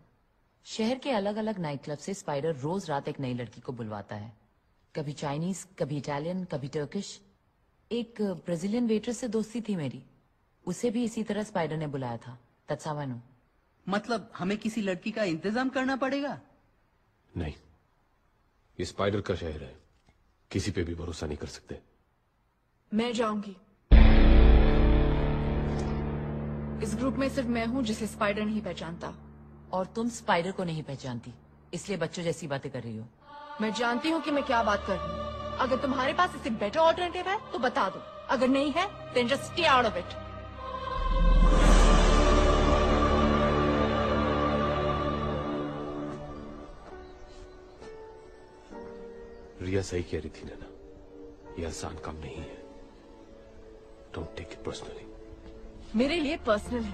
शहर के अलग अलग नाइट क्लब से स्पाइडर रोज रात एक नई लड़की को बुलवाता है, कभी चाइनीज, कभी इटालियन, कभी टर्किश। एक ब्राजीलियन वेट्रेस से दोस्ती थी मेरी, उसे भी इसी तरह स्पाइडर ने बुलाया था। That's how I know। मतलब हमें किसी लड़की का इंतजाम करना पड़ेगा? नहीं, ये स्पाइडर का शहर है, किसी पे भी भरोसा नहीं कर सकते। मैं जाऊंगी। इस ग्रुप में सिर्फ मैं हूँ जिसे स्पाइडर नहीं पहचानता। और तुम स्पाइडर को नहीं पहचानती, इसलिए बच्चों जैसी बातें कर रही हो। मैं जानती हूँ कि मैं क्या बात कर रही हूँ। अगर तुम्हारे पास इससे बेटर ऑल्टरनेटिव है तो बता दो, अगर नहीं है then just stay out of it। रिया सही कह रही थी नैना, ये आसान काम नहीं है। Don't take it personally. मेरे लिए पर्सनल है।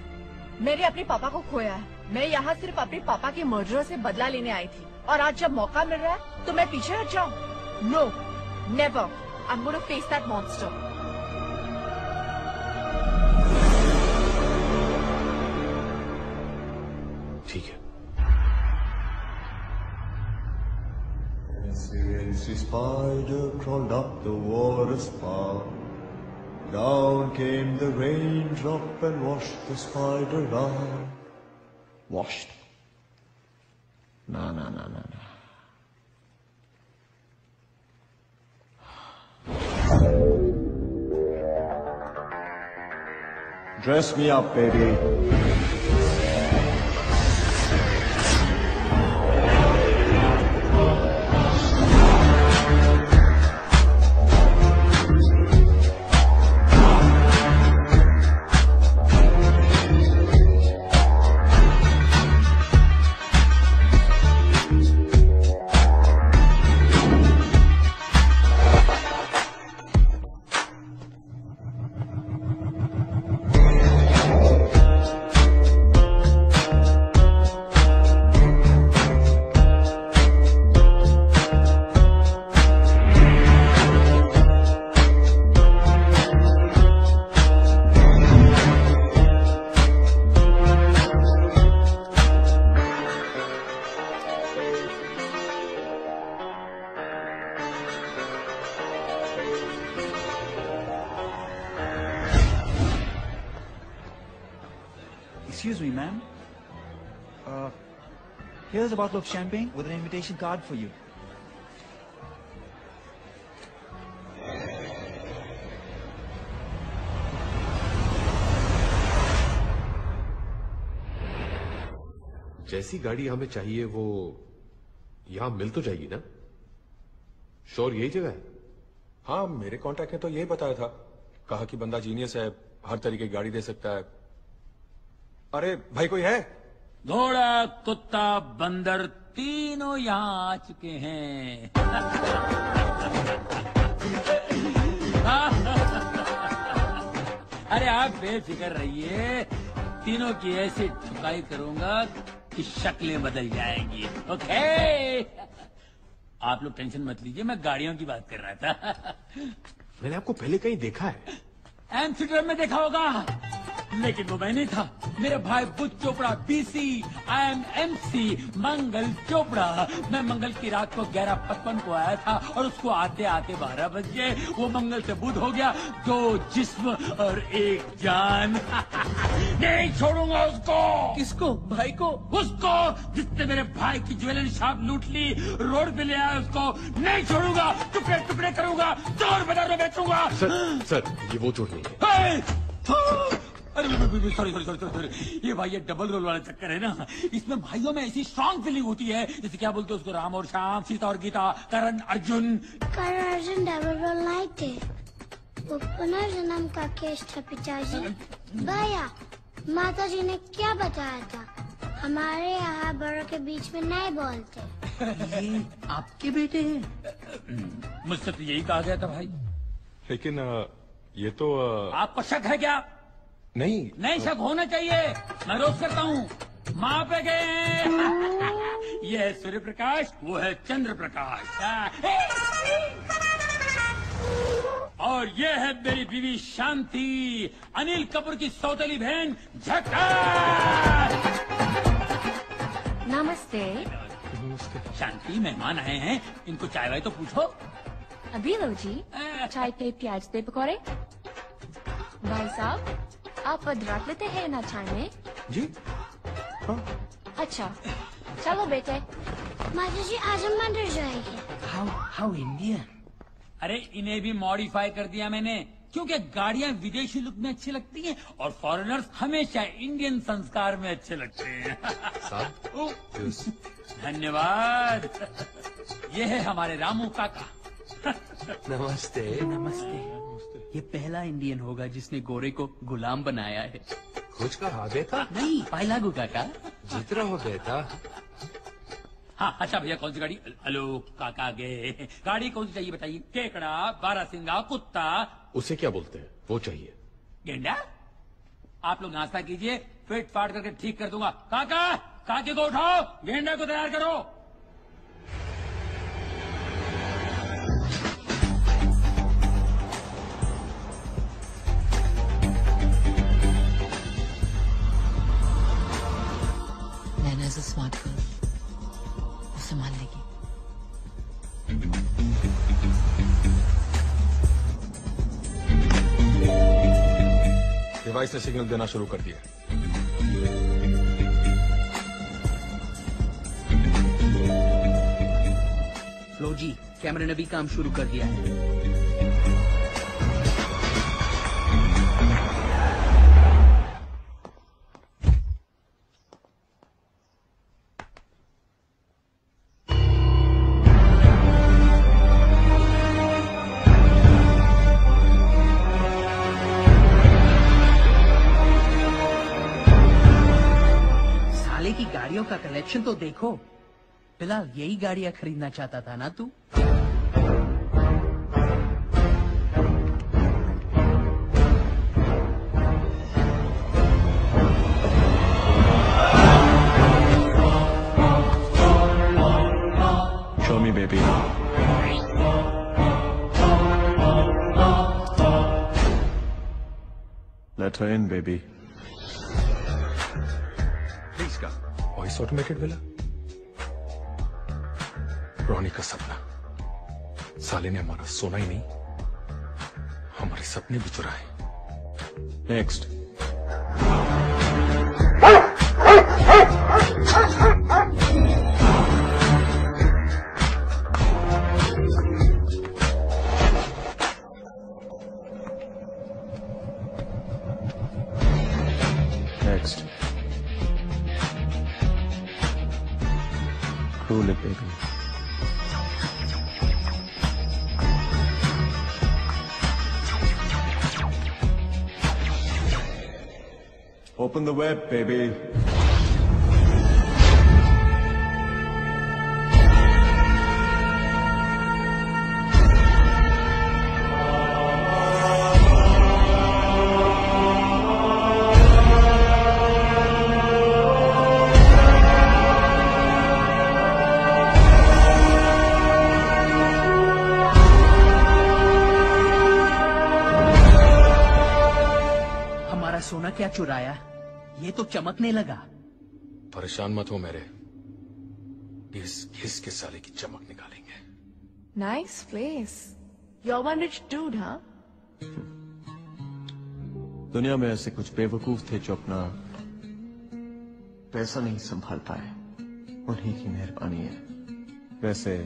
मैंने अपने पापा को खोया है। मैं यहाँ सिर्फ अपने पापा के मर्डर से बदला लेने आई थी, और आज जब मौका मिल रहा है तो मैं पीछे हट जाऊँ? No, never. I am gonna face that monster. ठीक है। Fancy spider crawled up the water spout. Down came the raindrop and washed the spider out. Washed? No. Dress me up, baby. Excuse me, ma'am. Here's a bottle of champagne with an invitation card for you. जैसी गाड़ी हमें चाहिए वो यहां मिल तो जाएगी ना? Sure यही जगह है? हाँ, मेरे कॉन्टैक्ट ने तो यही बताया था। कहा कि बंदा जीनियस है, हर तरीके की गाड़ी दे सकता है। अरे भाई कोई है? घोड़ा, कुत्ता, बंदर तीनों यहाँ आ चुके हैं। अरे आप बेफिक्र रहिए, तीनों की ऐसे ठुकाई करूंगा कि शक्लें बदल जाएंगी। ओके, आप लोग टेंशन मत लीजिए, मैं गाड़ियों की बात कर रहा था। मैंने आपको पहले कहीं देखा है। एम्स्टर्डम में देखा होगा, लेकिन वो मैं नहीं था। मेरे भाई बुध चोपड़ा, BC, IM MC, मंगल चोपड़ा। मैं मंगल की रात को 11:55 को आया था और उसको आते आते 12 बज गए। वो मंगल से बुध हो गया, 2 जिस्म और 1 जान। नहीं छोड़ूंगा उसको। किसको? भाई को? उसको जिसने मेरे भाई की ज्वेलरी शॉप लूट ली, रोड पे ले आया उसको नहीं छोड़ूंगा। टुकड़े टुकड़े करूंगा, चोर बाजार में बेचूंगा। सर ये वो चोर नहीं है। अरे सॉरी, ये भाई ये डबल रोल वाला चक्कर है ना। इसमें भाइयों में ऐसी स्ट्रांग फीलिंग होती है, जैसे क्या बोलते हैं उसको, राम और श्याम, सीता और गीता, करण अर्जुन। करण अर्जुन डबल रोल नहीं थे, वो पुनर्जन्म का केस था पिताजी। भैया, माता जी ने क्या बताया था? हमारे यहाँ बड़ों के बीच में नहीं बोलते। ये आपके बेटे हैं? मुझसे तो यही कहा गया था भाई। लेकिन ये तो आपको शक है क्या? नहीं शक होना चाहिए। मैं रोज करता हूँ। माँ पे गए। ये है सूर्य प्रकाश, वो है चंद्र प्रकाश, और ये है मेरी बीवी शांति, अनिल कपूर की सौतेली बहन झक्कार। नमस्ते। शांति, मेहमान आए हैं, इनको चाय वाय तो पूछो। अभी लो जी, चाय पे प्याज दे पकौड़े। भाई साहब, आप अदरक लेते हैं ना चाय में? जी हाँ। अच्छा, चलो बेटे। माता जी आज हम मंदिर जाएंगे। How Indian. अरे इन्हें भी मॉडिफाई कर दिया मैंने, क्योंकि गाड़ियां विदेशी लुक में अच्छी लगती हैं और फॉरेनर्स हमेशा इंडियन संस्कार में अच्छे लगते हैं। धन्यवाद। ये है हमारे रामू काका। नमस्ते। नमस्ते। ये पहला इंडियन होगा जिसने गोरे को गुलाम बनाया है। कुछ कहा बेटा? नहीं, पाइलागू काका। जीत रहा हो बेटा। हाँ अच्छा भैया, कौन सी गाड़ी? हेलो काका गए। गाड़ी कौन सी चाहिए बताइए? केकड़ा, बारासिंगा, कुत्ता। उसे क्या बोलते हैं? वो चाहिए। गेंडा? आप लोग नाश्ता कीजिए, फिट फाट करके ठीक कर दूंगा। काका, काके को उठाओ, गेंडा को तैयार करो। नैना इज अ स्मार्ट गर्ल, वो संभाल लेगी। डिवाइस ने सिग्नल देना शुरू कर दिया। लो जी, कैमरे ने भी काम शुरू कर दिया है। का कलेक्शन तो देखो। फिलहाल यही गाड़ियां खरीदना चाहता था ना तू? Show me, baby. Let her in, baby. Please come. Voice automated villa, Ronnie का सपना। साले ने हमारा सोना ही नहीं, हमारे सपने भी चुराए। Next. Next. Cool it, baby. Open the web, baby. सोना क्या चुराया? ये तो चमकने लगा। परेशान मत हो मेरे, घिस के साले की चमक निकालेंगे। Nice place. You're one rich dude, huh? दुनिया में ऐसे कुछ बेवकूफ थे जो अपना पैसा नहीं संभाल पाए, उन्हीं की मेहरबानी है। वैसे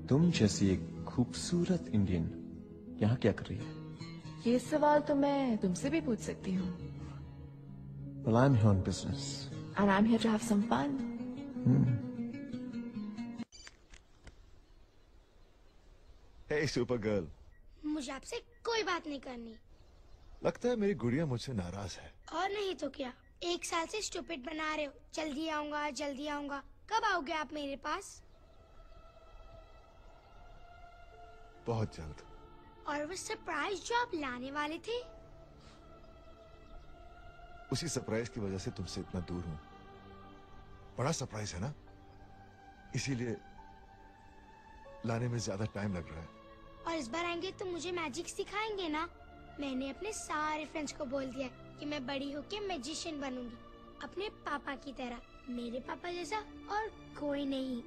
तुम जैसी एक खूबसूरत इंडियन यहाँ क्या कर रही है? ये सवाल तो मैं तुमसे भी पूछ सकती हूँ। Well, I'm here on business. And I'm here to have some fun. Hey, Supergirl. मुझे आपसे कोई बात नहीं करनी। लगता है मेरी गुड़िया मुझसे नाराज है। और नहीं तो क्या? 1 साल से स्टूपिड बना रहे हो। जल्दी आऊंगा, जल्दी आऊंगा। कब आओगे आप मेरे पास? बहुत जल्द। और वो सरप्राइज जो आप लाने वाले थे? उसी सरप्राइज की वजह से तुमसे इतना दूर हूं। बड़ा सरप्राइज है ना, इसीलिए लाने में ज्यादा टाइम लग रहा है। और इस बार आएंगे तो मुझे मैजिक सिखाएंगे ना? मैंने अपने सारे फ्रेंड्स को बोल दिया कि मैं बड़ी होके मैजिशियन बनूंगी, अपने पापा की तरह। मेरे पापा जैसा और कोई नहीं।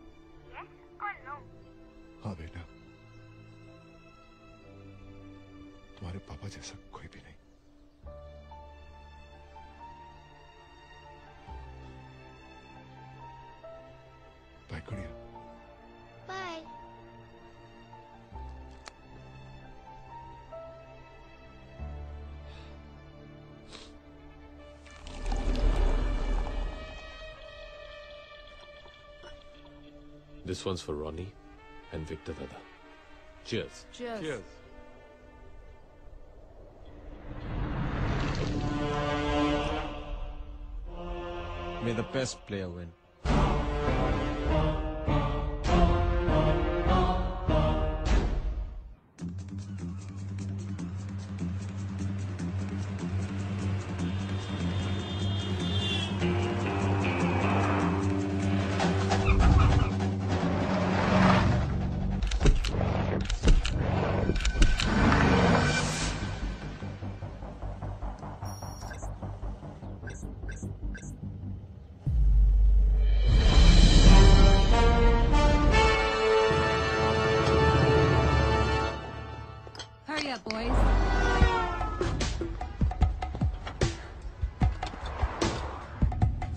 Yes or no? हाँ बेटा, तुम्हारे पापा जैसा कोई भी नहीं। बाय गुड़िया। Bye. This one's for Ronnie and Victor Dada. Cheers. Cheers. Cheers. May the best player win. Hurry up, boys.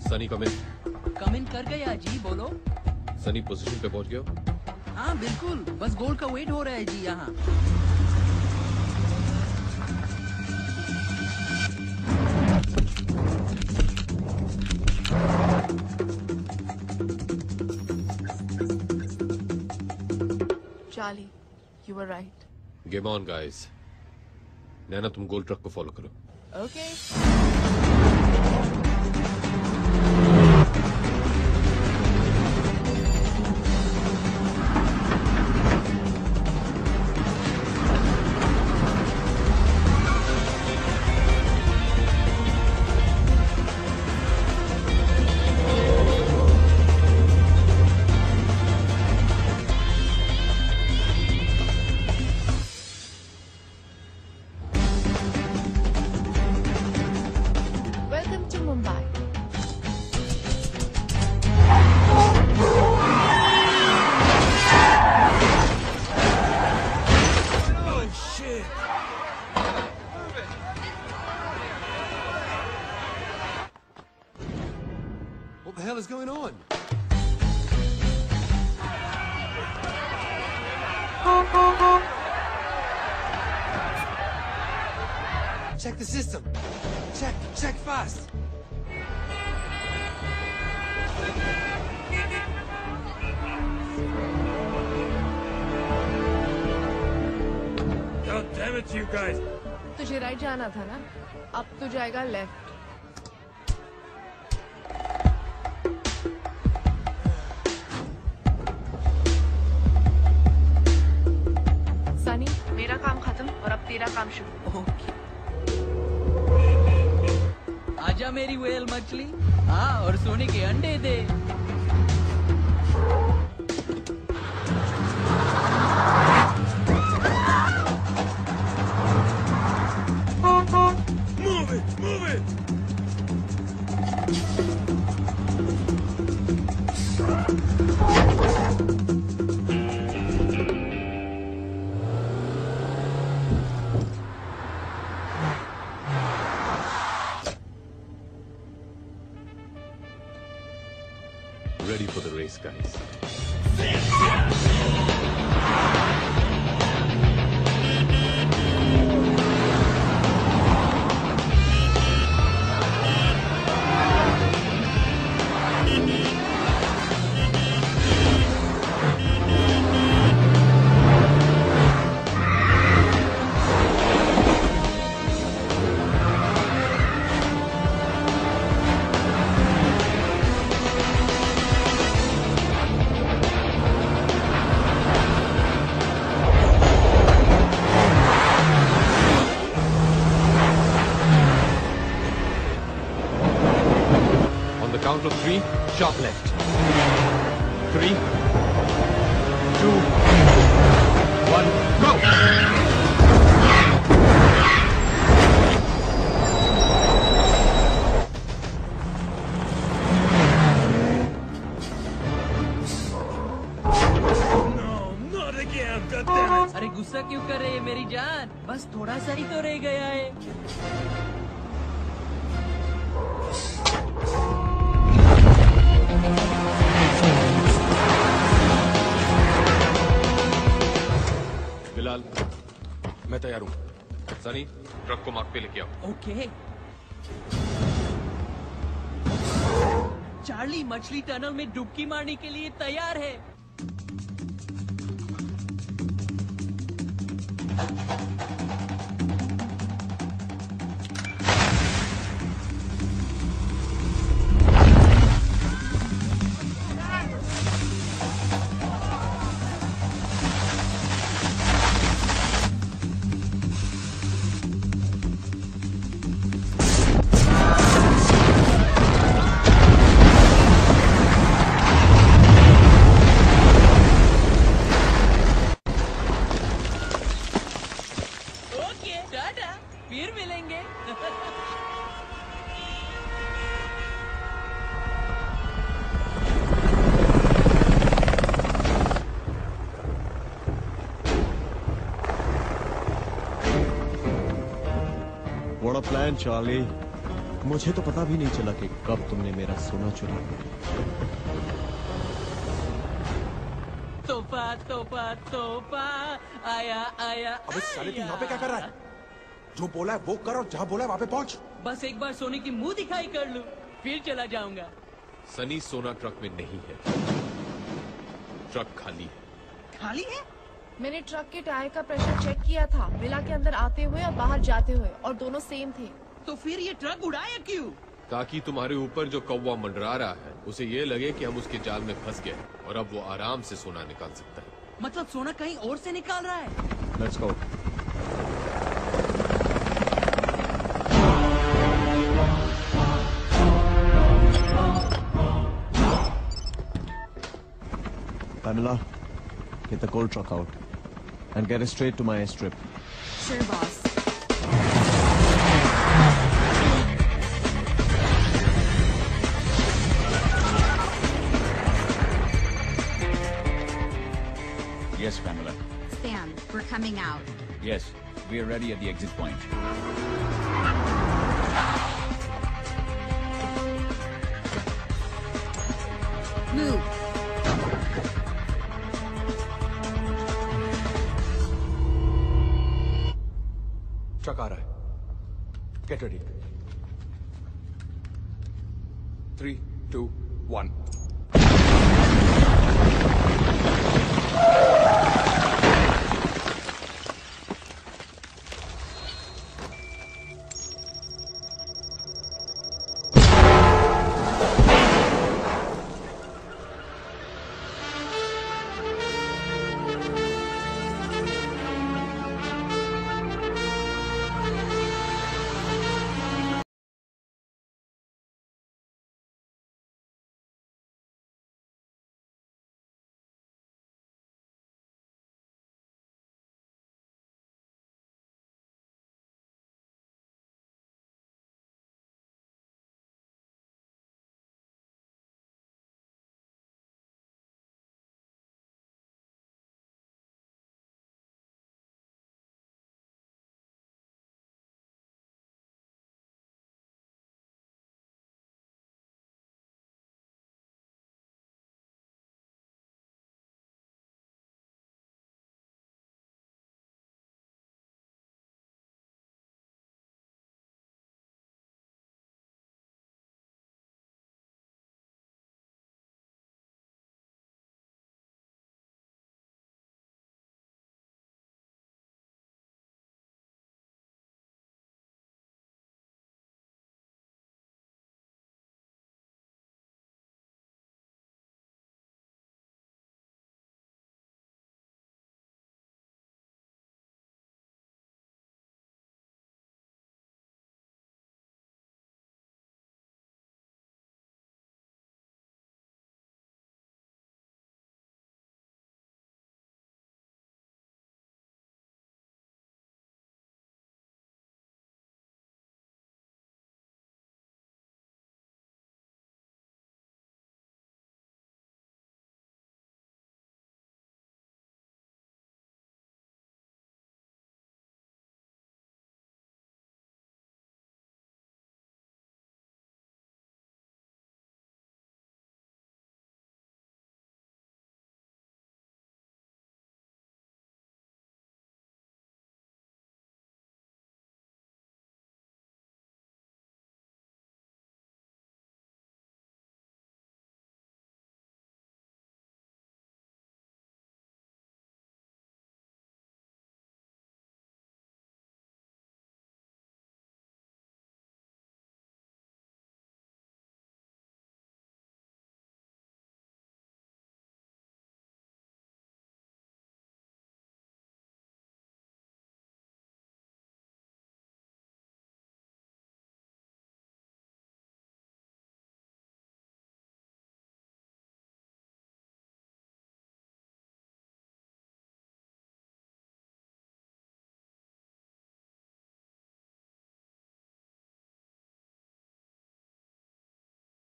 Sunny come in. Come in कर गया जी, बोलो। सनी पोजीशन पे पहुंच गए हो? हाँ बिल्कुल, बस गोल का वेट हो रहा है जी यहाँ। Charlie, you were right. Game on, guys. नैना, तुम गोल ट्रक को फॉलो करो। Okay. Welcome to Mumbai. Oh, shit. What the hell is going on? Check the system. Check fast. damn it, you guys! तुझे right जाना था ना, अब तू जाएगा लेफ्ट। सनी, मेरा काम खत्म और अब तेरा काम शुरू। आजा मेरी व्हेल मछली, हाँ, और सोने के अंडे दे। Move it! Move it! Ready for the race, guys. Count of 3, sharp left. 3, 2, 1, go! अरे गुस्सा क्यों कर रहे हैं मेरी जान? बस थोड़ा सा ही तो रह गया है। बिलाल, मैं तैयार हूँ। सनी, ट्रक को मार्ग पे लेके आओ। ओके। चार्ली मछली टनल में डुबकी मारने के लिए तैयार है। फिर मिलेंगे। What a plan, Charlie. मुझे तो पता भी नहीं चला कि कब तुमने मेरा सोना चुरा लिया। तोहफा तोहफा तोहफा आया आया। अबे साले तू यहाँ पे क्या कर रहा है? जो बोला है वो कर और जहाँ बोला है वहाँ पे पहुँच। बस एक बार सोने की मुंह दिखाई कर लूं, फिर चला जाऊंगा। सनी सोना ट्रक में नहीं है, ट्रक खाली है। खाली है? मैंने ट्रक के टायर का प्रेशर चेक किया था, विला के अंदर आते हुए और बाहर जाते हुए, और दोनों सेम थे। तो फिर ये ट्रक उड़ाया क्यों? ताकि तुम्हारे ऊपर जो कौवा मंडरा रहा है उसे ये लगे कि हम उसके जाल में फंस गए और अब वो आराम से सोना निकाल सकता है। मतलब सोना कहीं और से निकाल रहा है? Let's go. Pamela, get the coal truck out and get it straight to my airstrip. Sure, boss. Yes, Pamela. Stan, we're coming out. Yes, we are ready at the exit point. Move. Truck आ रहा है। Get ready. 3, 2, 1.